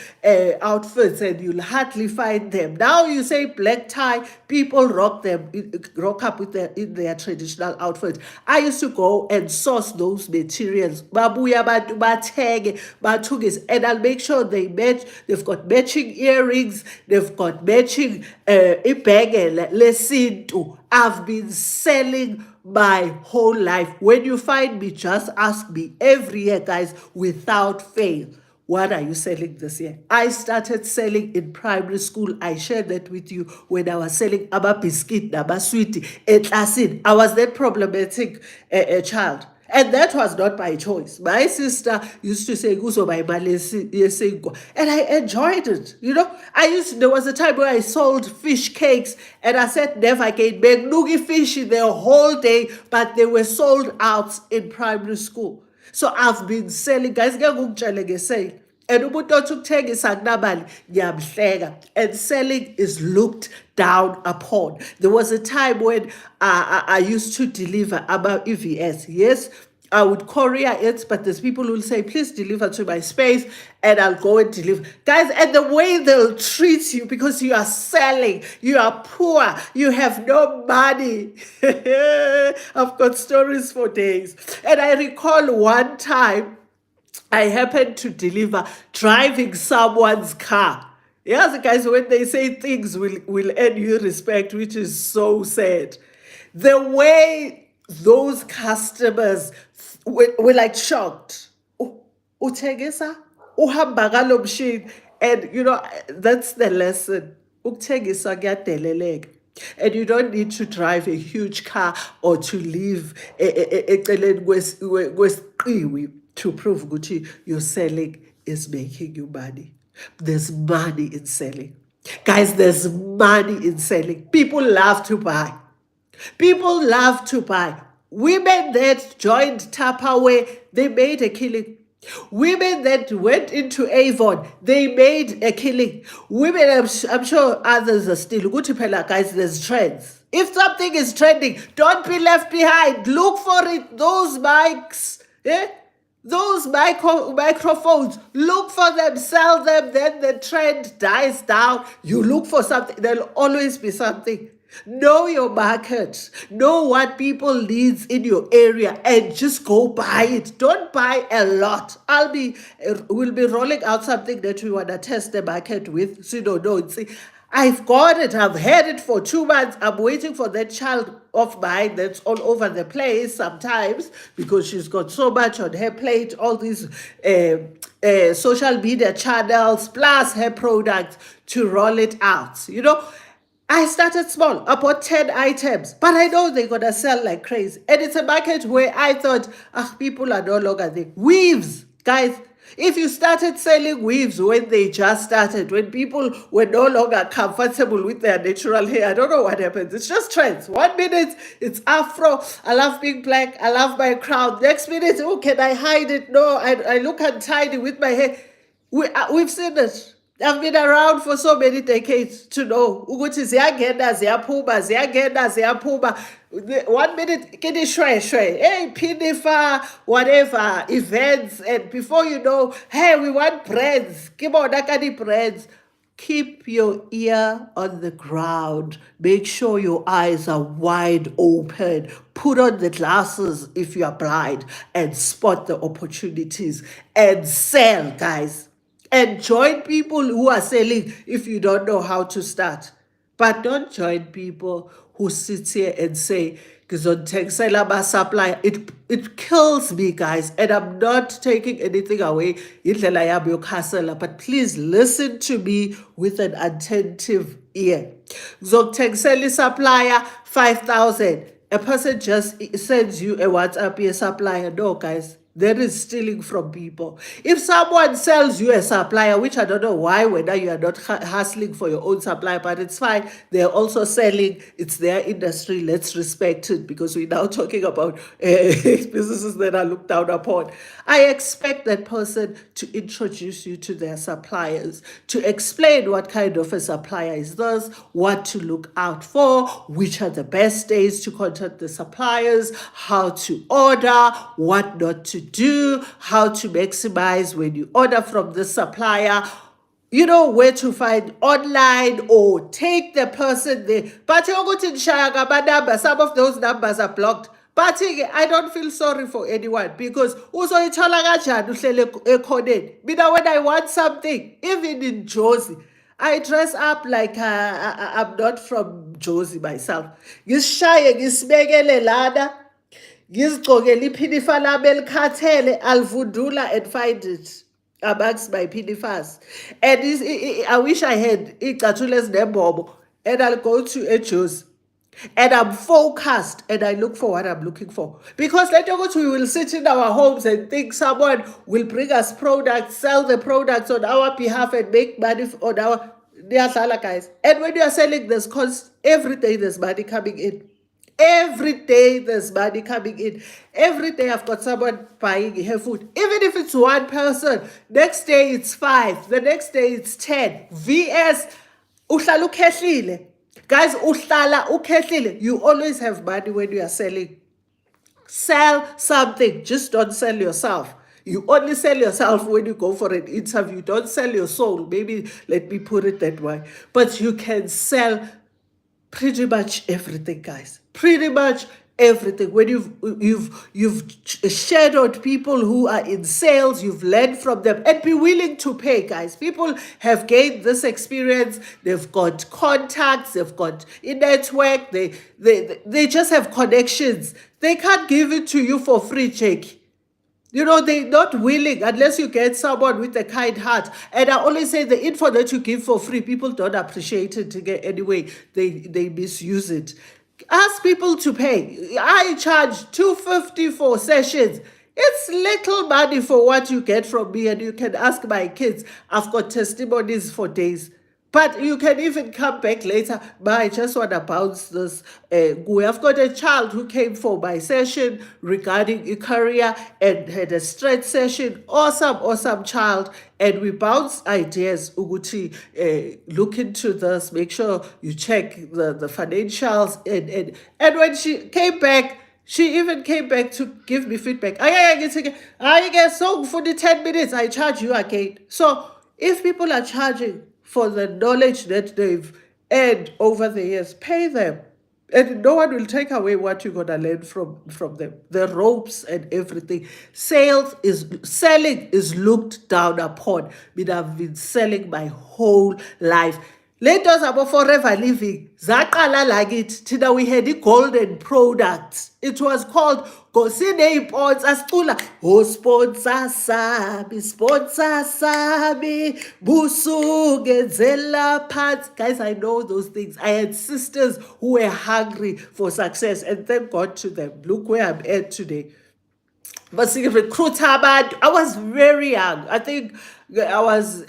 outfits, and you'll hardly find them. Now you say black tie, people rock up with their traditional outfits. I used to go and source those materials. Babuya bantu bathenge, bathungise, and I'll make sure they match. They've got matching earrings. They've got matching ibhengele lesintu. I've been selling my whole life. When you find me, just ask me every year, guys, without fail. What are you selling this year? I started selling in primary school. I shared that with you when I was selling biscuit, sweetie, etlasin. I was that problematic child. And that was not by choice. My sister used to say, "Guso by Malesi," and I enjoyed it. You know, there was a time where I sold fish cakes, and I said, never again. Make noogie fish in the whole day, but they were sold out in primary school. So I've been selling, guys, sale. And umuntu othi ukuthengisa akunamali ngiyamhleka, and selling is looked down upon. There was a time when I used to deliver about EVS. Yes, I would courier it, but there's people who will say, please deliver to my space, and I'll go and deliver. Guys, and the way they'll treat you because you are selling, you are poor, you have no money. I've got stories for days. And I recall one time I happened to deliver driving someone's car. Yes, guys, when they say things will earn you respect, which is so sad. The way those customers were like shocked. Uthengisa, uhamba ngalo mshini. And you know, that's the lesson. Ukuthengisa kuyadeleleka. And you don't need to drive a huge car or to live eceleni kwesiqiwi to prove ukuthi your selling is making you money. There's money in selling. Guys, there's money in selling. People love to buy. People love to buy. Women that joined Tupperware, they made a killing. Women that went into Avon, they made a killing. Women, I'm sure others are still. Good to phela, guys, there's trends. If something is trending, don't be left behind. Look for it. Those mics, those microphones, look for them, sell them, then the trend dies down. You look for something, there'll always be something. Know your market, know what people needs in your area, and just go buy it. Don't buy a lot. We'll be rolling out something that we want to test the market with. So you don't know. See, I've got it. I've had it for 2 months. I'm waiting for that child of mine that's all over the place sometimes because she's got so much on her plate, all these social media channels, plus her products to roll it out. You know, I started small, about 10 items, but I know they're going to sell like crazy. And it's a market where I thought, people are no longer there. Weaves, guys. If you started selling weaves when they just started, when people were no longer comfortable with their natural hair, I don't know what happens. It's just trends. 1 minute, it's afro. I love being black. I love my crown. Next minute, oh, can I hide it? No, I look untidy with my hair. We've seen it. I've been around for so many decades to know ukuthi ziyangena ziyaphuma ziyangena ziyaphuma. 1 minute kini shwe shwe, hey pinifa, whatever events, and before you know, hey, we want breads, kibona kani breads. Keep your ear on the ground. Make sure your eyes are wide open. Put on the glasses if you are blind and spot the opportunities and sell, guys. And join people who are selling if you don't know how to start. But don't join people who sit here and say, supply. It kills me, guys. And I'm not taking anything away. But please listen to me with an attentive ear. Zokuthengisela supplier 5,000. A person just sends you a WhatsApp supplier. No, guys. That is stealing from people. If someone sells you a supplier, which I don't know why, whether you are not hustling for your own supplier, but it's fine. They're also selling. It's their industry. Let's respect it because we're now talking about businesses that are looked down upon. I expect that person to introduce you to their suppliers, to explain what kind of a supplier is this, what to look out for, which are the best days to contact the suppliers, how to order, what not to do, how to maximize when you order from the supplier, you know, where to find online or take the person there. But some of those numbers are blocked. But I don't feel sorry for anyone because uzoyithola kanjani uhlele ekhoneni. Mina when I want something, even in Jozi, I dress up like I'm not from Jozi myself. Ngishaye ngisibekele lana. Ngizigcokele iphinifa lami elikhathele, alivundula and find it amongst my pinifas. And I wish I had icathulo ezinembobo and I'll go to a Jozi. And I'm focused and I look for what I'm looking for. Because later we will sit in our homes and think someone will bring us products, sell the products on our behalf and make money on our guys. And when you are selling, there's every day there's money coming in. Every day there's money coming in. Every day I've got someone buying her food. Even if it's one person, next day it's 5, the next day it's 10. VS, uhlala ukhehlile. Guys, uhlala ukhehlile. You always have money when you are selling. Sell something, just don't sell yourself. You only sell yourself when you go for an interview. Don't sell your soul. Maybe let me put it that way. But you can sell pretty much everything, guys. Pretty much everything. When you've shadowed people who are in sales, you've learned from them, and be willing to pay, guys. People have gained this experience. They've got contacts. They've got a network. They just have connections. They can't give it to you for free, Jake. They're not willing unless you get someone with a kind heart. And I always say the info that you give for free, people don't appreciate it anyway. They misuse it. Ask people to pay. I charge $250 for sessions. It's little money for what you get from me, and you can ask my kids. I've got testimonies for days. But you can even come back later. But I just want to bounce this. We have got a child who came for my session regarding a career and had a straight session. Awesome child. And we bounce ideas. Uguti, look into this. Make sure you check the financials. And when she came back, she even came back to give me feedback. I guess so for the 10 minutes, I charge you again. So if people are charging for the knowledge that they've earned over the years, pay them. And no one will take away what you're gonna learn from them. The ropes and everything. Selling is looked down upon. But I've been selling my whole life. Letos abo Forever Living zaqala lakithi thina we had golden products. It was called Gosineypots asicula sponsor sami busuke zela phansi. Guys, I know those things. I had sisters who were hungry for success, and thank God to them. Look where I'm at today. But see, recruit abantu. I was very young. I think I was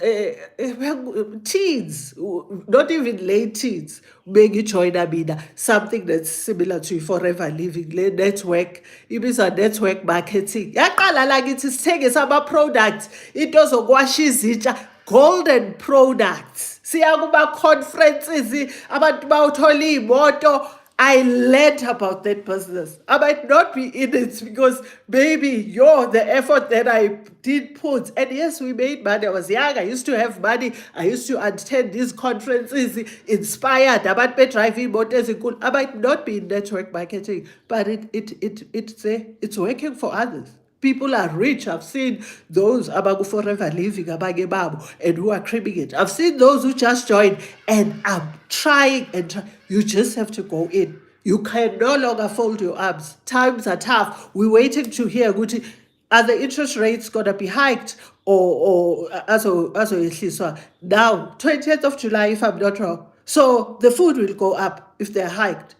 teens, not even late teens. Maybe join Amina, something that's similar to Forever Living, network. It is a network marketing. Yaqala lakithi sithengisa ama-products. Into zokuwasha izitsha, golden products. Siya kuma-conferences, abantu bawuthola iy'moto. I learned about that business. I might not be in it because maybe the effort that I did put. And yes, we made money. I was young. I used to have money. I used to attend these conferences, inspired. I might not be in network marketing, but it's working for others. People are rich. I've seen those abagu Forever Living, abage babu, and who are cribbing it. I've seen those who just joined, and I'm trying and trying. You just have to go in. You can no longer fold your arms. Times are tough. We're waiting to hear, Guti, are the interest rates gonna be hiked or now 20th of July, if I'm not wrong. So the food will go up if they're hiked.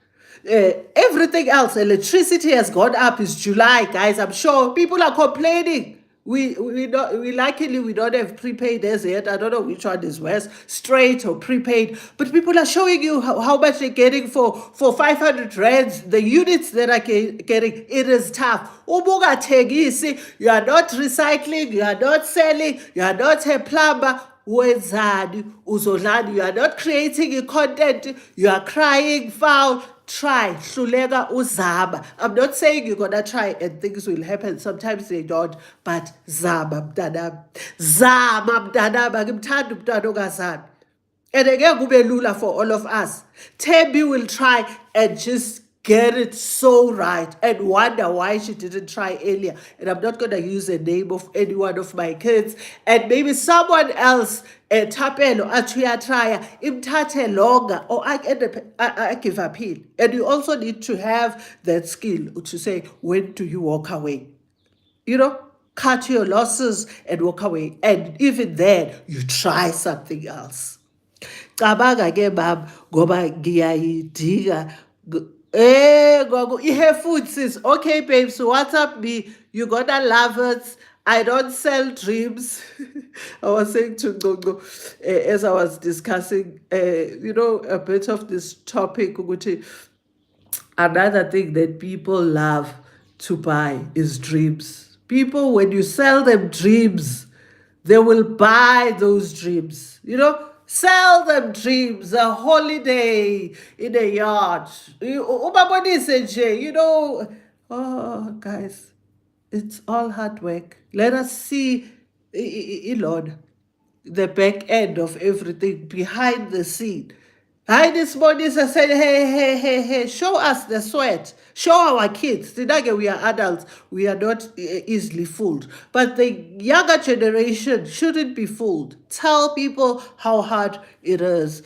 Everything else, electricity has gone up. It's July, guys. I'm sure people are complaining. We luckily we don't have prepaid as yet. I don't know which one is worse, straight or prepaid. But people are showing you how much they're getting for 500 rands. The units that are getting, it is tough. Ubuga tegisi, you are not recycling, you are not selling, you are not a plumber. Wenzani uzodlani? You are not creating a content. You are crying foul. Try hluleka uzama. I'm not saying you're gonna try and things will happen. Sometimes they don't, but zama mntanami, zama mntanami, angimthandi umntwana ongazami. And again, kube lula for all of us. Thembi will try and just get it so right and wonder why she didn't try earlier. And I'm not going to use the name of any one of my kids. And maybe someone else, Tapelo, Atuya Traya, Imtate longer, or I give up here. And you also need to have that skill to say, when do you walk away? Cut your losses and walk away. And even then, you try something else. Cabanga ke bab ngoba ngiyayidinga. You have food, sis. Okay, babe. So what's up, me? You gonna love it. I don't sell dreams. I was saying to Gogo as I was discussing, a bit of this topic. Another thing that people love to buy is dreams. People, when you sell them dreams, they will buy those dreams. Sell them dreams, a holiday in a yacht. Ubabonise nje, Oh, guys, it's all hard work. Let us see, Lord, the back end of everything behind the scene. I this morning I said, hey, show us the sweat. Show our kids. Today we are adults. We are not easily fooled. But the younger generation shouldn't be fooled. Tell people how hard it is.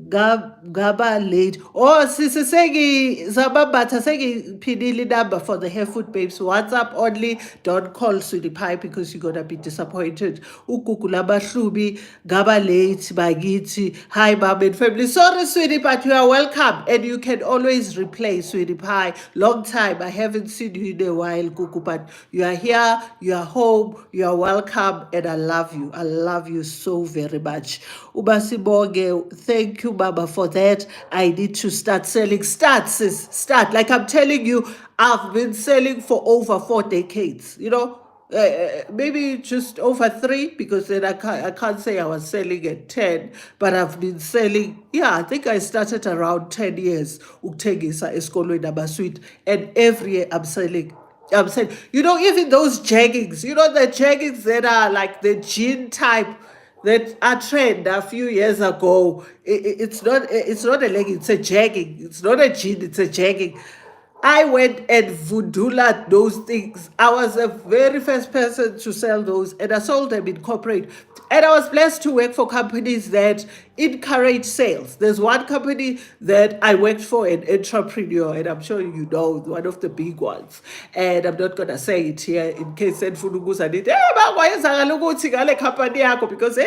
Gaba late. Oh, sisisegi zababata segi pinili number for the Harefoot babes. WhatsApp only. Don't call Sweetie Pie because you're gonna be disappointed. Ukukula bahlubi gaba late bagiti. Hi, mom and family. Sorry, Sweetie, but you are welcome, and you can always replay Sweetie Pie. Long time I haven't seen you in a while, Kuku, but you are here. You are home. You are welcome, and I love you. I love you so very much. Ubasiboge, thank you, Baba, for that. I need to start selling. Start, sis. Start. Like I'm telling you, I've been selling for over 4 decades. Maybe just over 3, because then I can't say I was selling at 10, but I've been selling. Yeah, I think I started around 10 years. Ukuthengisa esikolweni amasweet, and every year I'm saying, even those jeggings, the jeggings that are like the jean type that are trend a few years ago. It's not a legging, it's a jegging. It's not a jean, it's a jegging. I went and voodooed those things. I was the very first person to sell those, and I sold them in corporate. And I was blessed to work for companies that encourage sales. There's one company that I worked for, an entrepreneur, and I'm sure you know, one of the big ones. And I'm not gonna say it here in case sendifuna ukuza nithi, kwayenzakala ukuthi ngale company yakho, because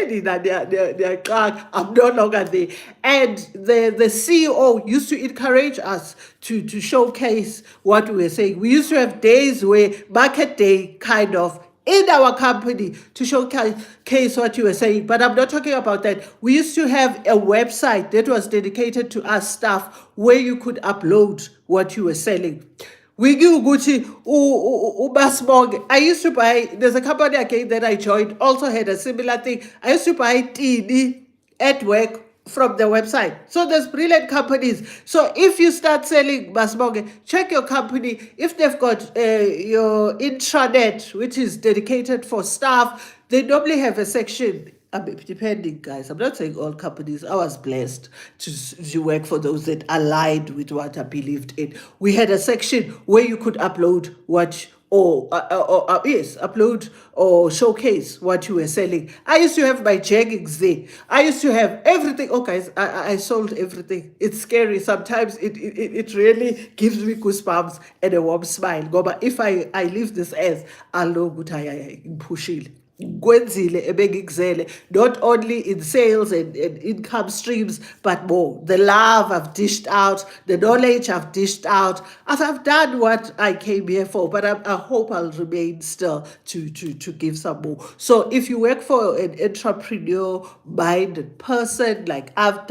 I'm no longer there. And the CEO used to encourage us to showcase what we were saying. We used to have days where market day kind of in our company to showcase what you were saying. But I'm not talking about that. We used to have a website that was dedicated to us staff where you could upload what you were selling. We knew Gucci, Ubasmog. I used to buy, there's a company again that I joined, also had a similar thing. I used to buy TV at work from the website. So there's brilliant companies. So if you start selling Basmoge, check your company. If they've got your intranet, which is dedicated for staff, they normally have a section. Depending, guys. I'm not saying all companies. I was blessed to work for those that aligned with what I believed in. We had a section where you could upload what yes, upload or showcase what you were selling. I used to have my jeggings there. I used to have everything. Oh, guys, I sold everything. It's scary. Sometimes it really gives me goosebumps and a warm smile. But if I leave this earth, I'll know what I pushing. Not only in sales and income streams, but more. The love I've dished out, the knowledge I've dished out. I've done what I came here for, but I hope I'll remain still to give some more. So if you work for an entrepreneur-minded person, like I've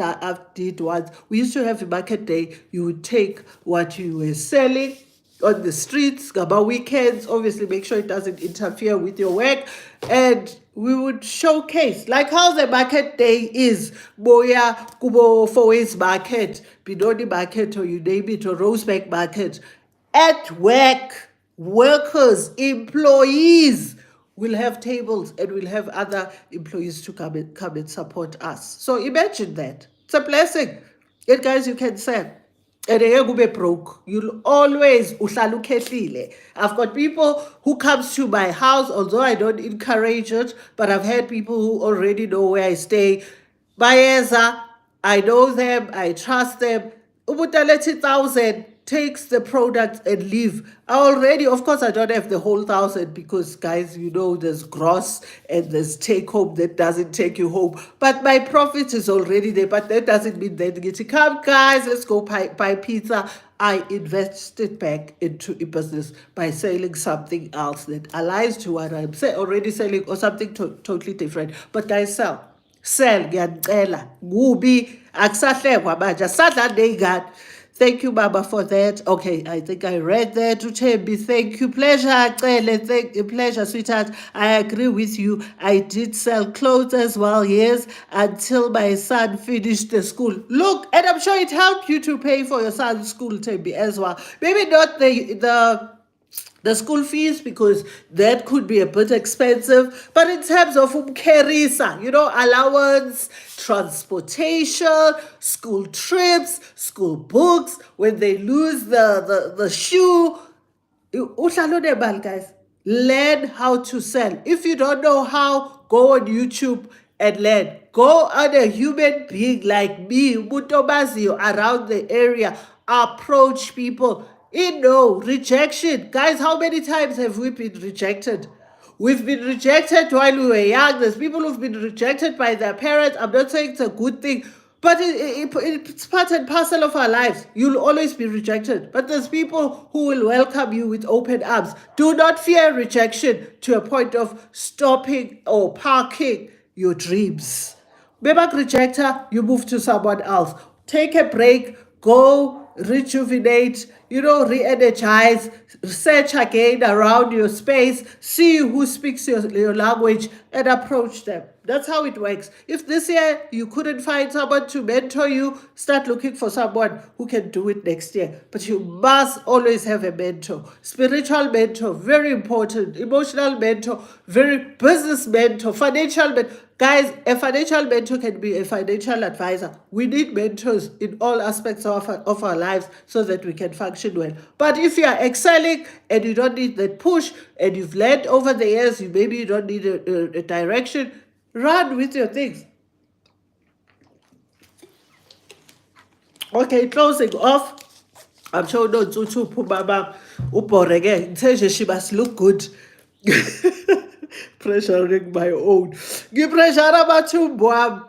did once, we used to have a market day. You would take what you were selling on the streets, about weekends, obviously make sure it doesn't interfere with your work, and we would showcase like how the market day is. Boya Kubo Foways Market, Bidoni Market, or you name it, or Rosebank Market. At work, workers, employees will have tables, and we'll have other employees to come and support us. So imagine that. It's a blessing. And guys, you can sell. And you be broke. You'll always uhlala ukhehlile. I've got people who comes to my house, although I don't encourage it, but I've had people who already know where I stay. Bayeza, I know them, I trust them. Ubutalethi 1,000 takes the product and leave. I already, of course, I don't have the whole 1,000 because, guys, there's gross and there's take home that doesn't take you home. But my profit is already there. But that doesn't mean that getting come, guys, let's go buy pizza. I invested back into a business by selling something else that aligns to what I'm already selling, or something totally different. But guys, sell, ngiyacela. Kubi akusahlekwa manje, asadla ney'ngane. Thank you, Baba, for that. Okay, I think I read that. Uchebi, thank you. Pleasure, Cele. Thank you. Pleasure, sweetheart. I agree with you. I did sell clothes as well, yes, until my son finished the school. Look, and I'm sure it helped you to pay for your son's school, Tebi, as well. Maybe not the school fees, because that could be a bit expensive, but in terms of umkerisa, allowance, transportation, school trips, school books, when they lose the shoe, uhlala unemali, guys. Learn how to sell. If you don't know how, go on YouTube and learn. Go on a human being like me, Mutomazio, around the area. Approach people. Rejection. Guys, how many times have we been rejected? We've been rejected while we were young. There's people who've been rejected by their parents. I'm not saying it's a good thing, but it's part and parcel of our lives. You'll always be rejected. But there's people who will welcome you with open arms. Do not fear rejection to a point of stopping or parking your dreams. Bebak rejector, you move to someone else. Take a break, go rejuvenate, re-energize, search again around your space, see who speaks your language, and approach them. That's how it works. If this year you couldn't find someone to mentor you, start looking for someone who can do it next year. But you must always have a mentor. Spiritual mentor, very important. Emotional mentor, very business mentor, financial mentor. Guys, a financial mentor can be a financial advisor. We need mentors in all aspects of our lives so that we can function well. But if you are excelling and you don't need that push, and you've learned over the years, maybe you don't need a direction, run with your things. Okay, closing off. I'm sure no Tutu Pumaba Uporege. She must look good. Pressuring my own. Give pressure about you, boy.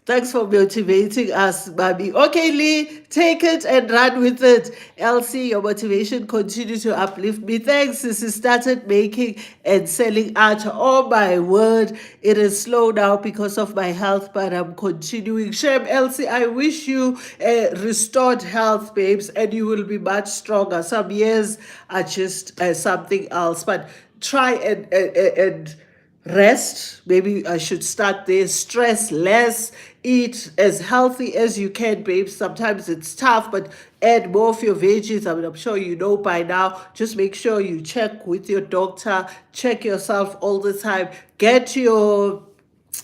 Thanks for motivating us, Babi. Okay, Lee, take it and run with it. Elsie, your motivation continues to uplift me. Thanks, since you started making and selling art. Oh, my word. It is slow now because of my health, but I'm continuing. Shem, Elsie, I wish you restored health, babes, and you will be much stronger. Some years are just something else, but try and rest. Maybe I should start there. Stress less, eat as healthy as you can, babes. Sometimes it's tough, but add more of your veggies. I mean, I'm sure you know by now. Just make sure you check with your doctor, check yourself all the time, get your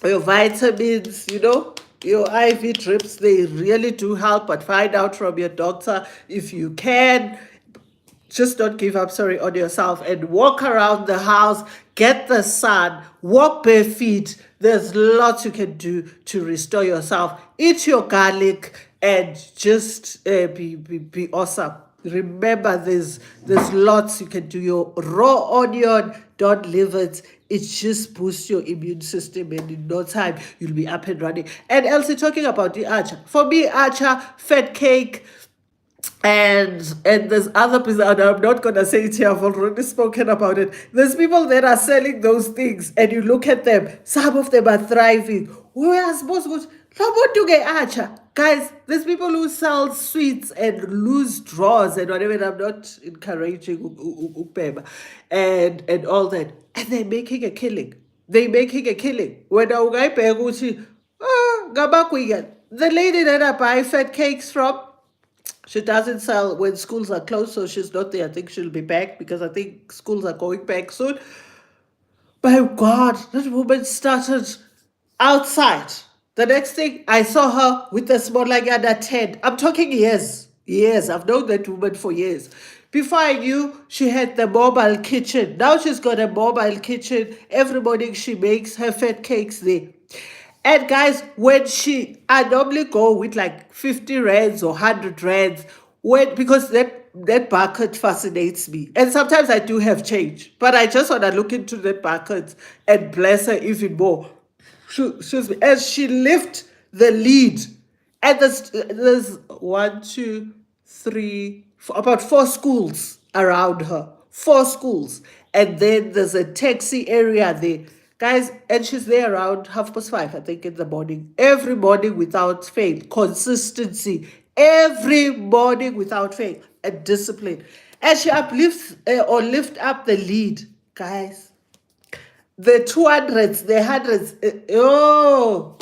vitamins, your IV drips. They really do help, but find out from your doctor if you can. Just don't give up, on yourself, and walk around the house, get the sun, walk bare feet. There's lots you can do to restore yourself. Eat your garlic and just be awesome. Remember, there's lots you can do. Your raw onion, don't leave it. It just boosts your immune system, and in no time you'll be up and running. And Elsie, talking about the Archer. For me, Archer, fat cake, and there's other people, and I'm not gonna say it here, I've already spoken about it. There's people that are selling those things, and you look at them, some of them are thriving. We are supposed to get Archer. Guys, there's people who sell sweets and loose drawers and whatever. I'm not encouraging and all that. And they're making a killing. When I the lady that I buy fat cakes from, she doesn't sell when schools are closed, so she's not there. I think she'll be back because I think schools are going back soon. My God, that woman started outside. The next thing, I saw her with a small like under 10. I'm talking years. Years. I've known that woman for years. Before I knew, she had the mobile kitchen. Now she's got a mobile kitchen. Every morning she makes her fat cakes there. And guys, I normally go with like 50 rands or 100 rands, because that bucket fascinates me. And sometimes I do have change, but I just want to look into that bucket and bless her even more. As she lifts the lid, and there's 1, 2, 3, about 4 schools around her. 4 schools. And then there's a taxi area there. Guys, and she's there around 5:30, I think, in the morning. Every morning without fail. Consistency. every morning without fail and discipline. As she uplifts or lift up the lead, guys, the 200s, the hundreds, oh,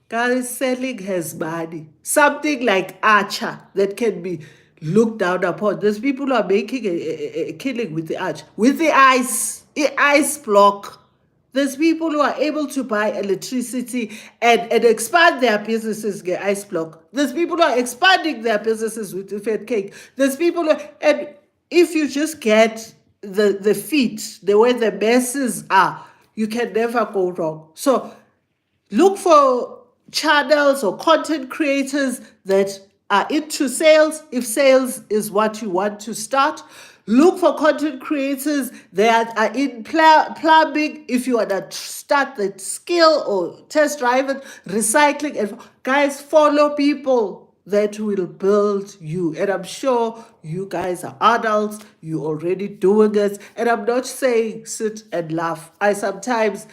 guys, selling has money. Something like Archer that can be looked down upon. There's people who are making a killing with the arch, with the ice block. There's people who are able to buy electricity and expand their businesses with ice block. There's people who are expanding their businesses with the fat cake. There's people who, and if you just get the feet, the way the masses are, you can never go wrong. So look for channels or content creators that are into sales, if sales is what you want to start. Look for content creators that are in plumbing if you want to start that skill or test drive it, recycling. And guys, follow people that will build you. And I'm sure you guys are adults, you already doing it. And I'm not saying sit and laugh. I sometimes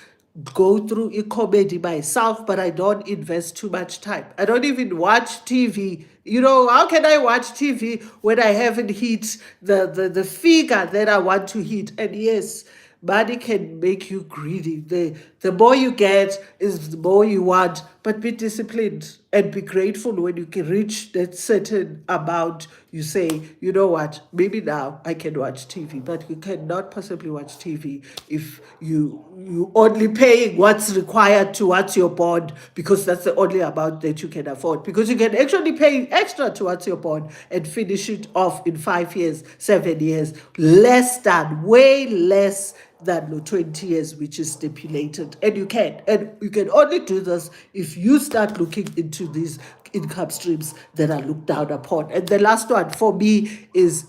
go through a comedy myself, but I don't invest too much time. I don't even watch TV. You know, how can I watch TV when I haven't hit the figure that I want to hit? And yes, money can make you greedy. The more you get is the more you want, but be disciplined and be grateful when you can reach that certain amount. You say, you know what, maybe now I can watch TV, but you cannot possibly watch TV if you only paying what's required towards your bond, because that's the only amount that you can afford, because you can actually pay extra towards your bond and finish it off in 5 years, 7 years, less than, way less than 20 years, which is stipulated. And you can only do this if you start looking into these income streams that are looked down upon. And the last one for me is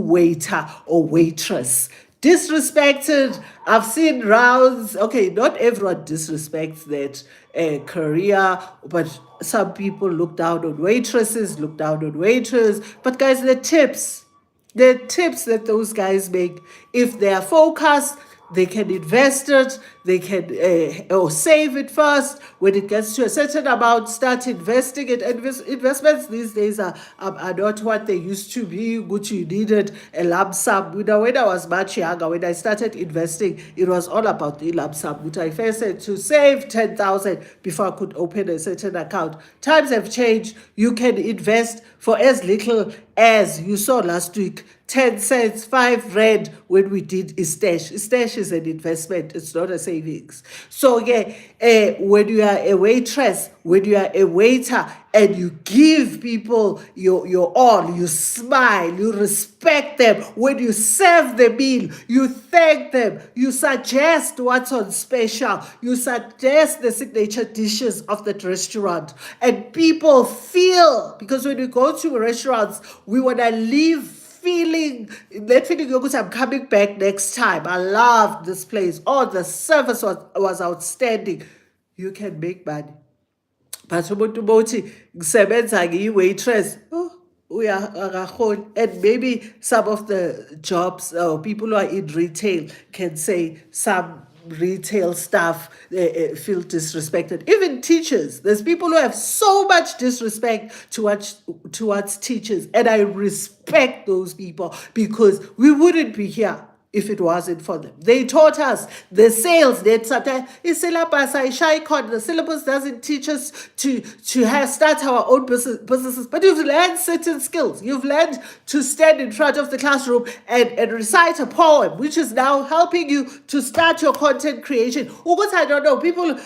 waiter or waitress. Disrespected. I've seen rounds. Okay, not everyone disrespects that career, but some people look down on waitresses, look down on waiters. But guys, the tips that those guys make, if they are focused, they can invest it, they can or save it first. When it gets to a certain amount, start investing it. Investments these days are not what they used to be, which you needed a lump sum. You know, when I was much younger, when I started investing, it was all about the lump sum, which I first said to save 10,000 before I could open a certain account. Times have changed. You can invest for as little as you saw last week, 10 cents, 5 rand when we did a stash. A stash is an investment, it's not a savings. So yeah, when you are a waitress, when you are a waiter, and you give people your all, you smile, you respect them. When you serve the meal, you thank them, you suggest what's on special, you suggest the signature dishes of that restaurant. And people feel, because when we go to restaurants, we want to leave feeling, that feeling yokuthi I'm coming back next time. I loved this place. Oh, the service was outstanding. You can make money. But umuntu bothi ngisebenza ngiyi-waitress, akakhoni. And maybe some of the jobs or people who are in retail can say some retail staff feel disrespected. Even teachers, there's people who have so much disrespect towards teachers, and I respect those people, because we wouldn't be here if it wasn't for them. They taught us the sales. They sometimes the syllabus doesn't teach us to start our own businesses, but you've learned certain skills. You've learned to stand in front of the classroom and recite a poem, which is now helping you to start your content creation. Because I don't know, people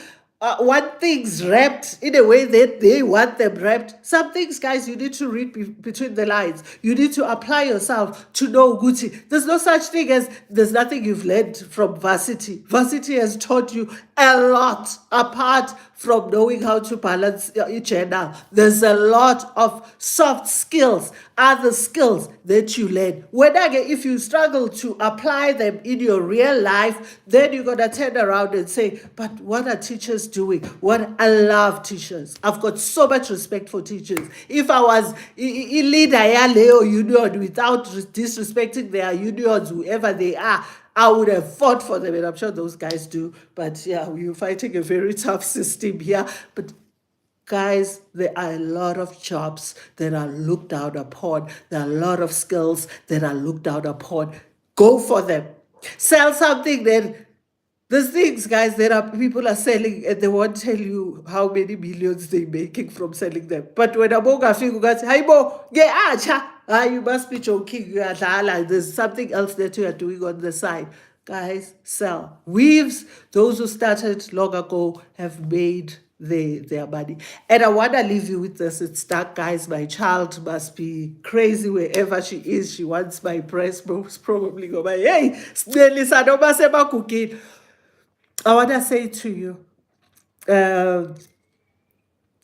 want things wrapped in a way that they want them wrapped. Some things, guys, you need to read between the lines. You need to apply yourself to know Gucci. There's no such thing as there's nothing you've learned from varsity. Varsity has taught you a lot, apart from knowing how to balance your journal. There's a lot of soft skills, other skills that you learn. If you struggle to apply them in your real life, then you're going to turn around and say, but what are teachers doing? I love teachers. I've got so much respect for teachers. If I was in leader Leo union without disrespecting their unions, whoever they are, I would have fought for them, and I'm sure those guys do. But yeah, we're fighting a very tough system here. But Guys, there are a lot of jobs that are looked down upon. There are a lot of skills that are looked down upon. Go for them. Sell something that these things, guys, there are people are selling and they won't tell you how many millions they're making from selling them. But when a boga figure goes, hey bo, yeah, you must be joking. You are like, there's something else that you are doing on the side. Guys, sell. Weaves, those who started long ago have made their money. And I want to leave you with this. It's dark, guys. My child must be crazy wherever she is. She wants my breast, most probably go by, hey, Snelisa, no masema cooking. I want to say to you,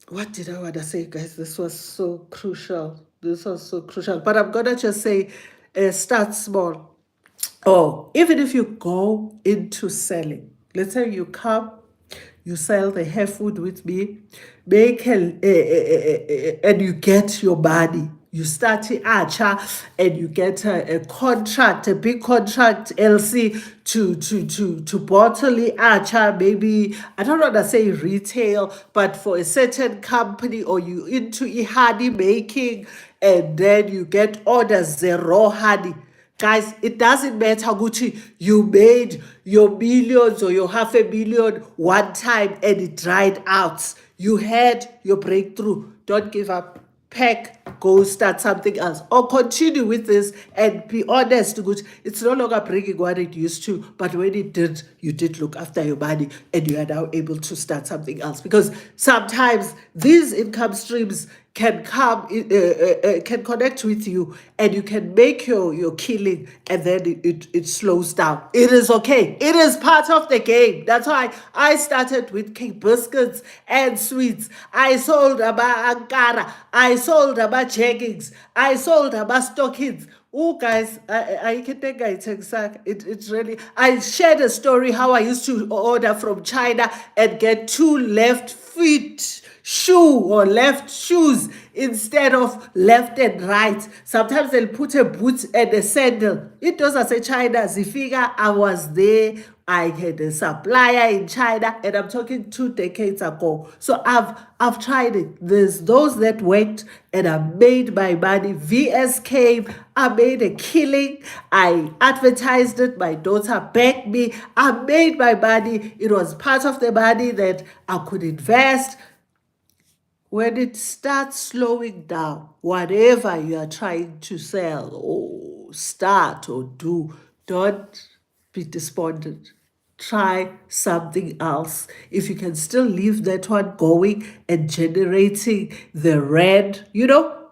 what did I want to say, guys? This was so crucial. This was so crucial. But I'm going to just say, start small. Oh, even if you go into selling, let's say you come, you sell the hair food with me, and you get your money. You start Archer and you get a contract, a big contract, LC to bottle Archer, maybe I don't want to say retail, but for a certain company, or you into honey making, and then you get orders the raw honey. Guys, it doesn't matter Gucci, you made your millions or your $500,000 one time and it dried out. You had your breakthrough. Don't give up. Pack, go start something else. Or continue with this and be honest, Gucci. It's no longer bringing what it used to, but when it did, you did look after your money and you are now able to start something else. Because sometimes these income streams can come, can connect with you, and you can make your killing, and then it slows down. It is okay. It is part of the game. That's why I started with cake biscuits and sweets. I sold about Ankara. I sold about jeggings. I sold about stockings. Oh, guys, I can take it's really. I shared a story how I used to order from China and get 2 left feet shoe or left shoes instead of left and right. Sometimes they'll put a boot and a sandal. It does as a China. Zifika, I was there. I had a supplier in China, and I'm talking 2 decades ago. So I've tried it. There's those that worked, and I made my money. VS came, I made a killing. I advertised it. My daughter begged me. I made my money. It was part of the money that I could invest. When it starts slowing down, whatever you are trying to sell or start or do, don't be despondent. Try something else. If you can still leave that one going and generating the rand,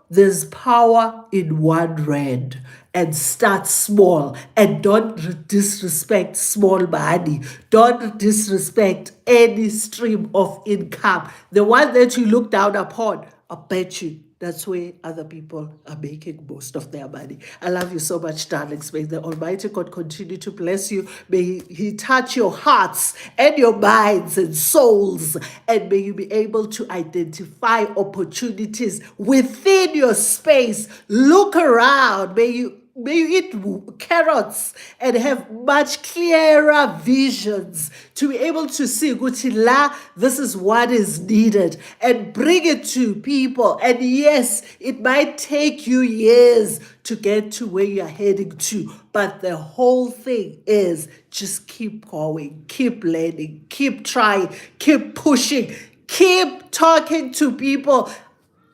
there's power in 1 rand. And start small, and don't disrespect small money. Don't disrespect any stream of income. The one that you look down upon, I bet you that's where other people are making most of their money. I love you so much, darlings. May the Almighty God continue to bless you. May He touch your hearts and your minds and souls. And may you be able to identify opportunities within your space. Look around. May you eat carrots and have much clearer visions to be able to see, Gutila, this is what is needed, and bring it to people. And yes, it might take you years to get to where you're heading to, but the whole thing is just keep going, keep learning, keep trying, keep pushing, keep talking to people.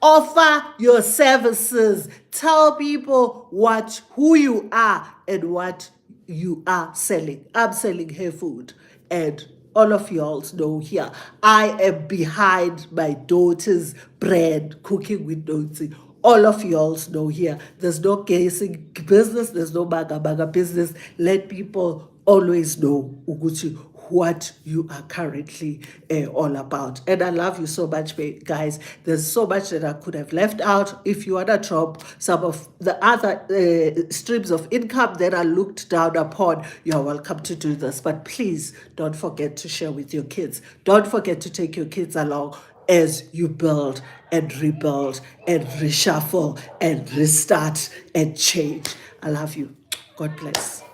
Offer your services. Tell people who you are and what you are selling. I'm selling hair food, and all of y'all know here, I am behind my daughter's brand, Cooking with Notsi. All of y'all know here, there's no guessing business, there's no baga business. Let people always know, Uguchi, what you are currently all about. And I love you so much, guys. There's so much that I could have left out. If you want to drop some of the other streams of income that are looked down upon, you're welcome to do this. But please don't forget to share with your kids. Don't forget to take your kids along as you build and rebuild and reshuffle and restart and change. I love you. God bless.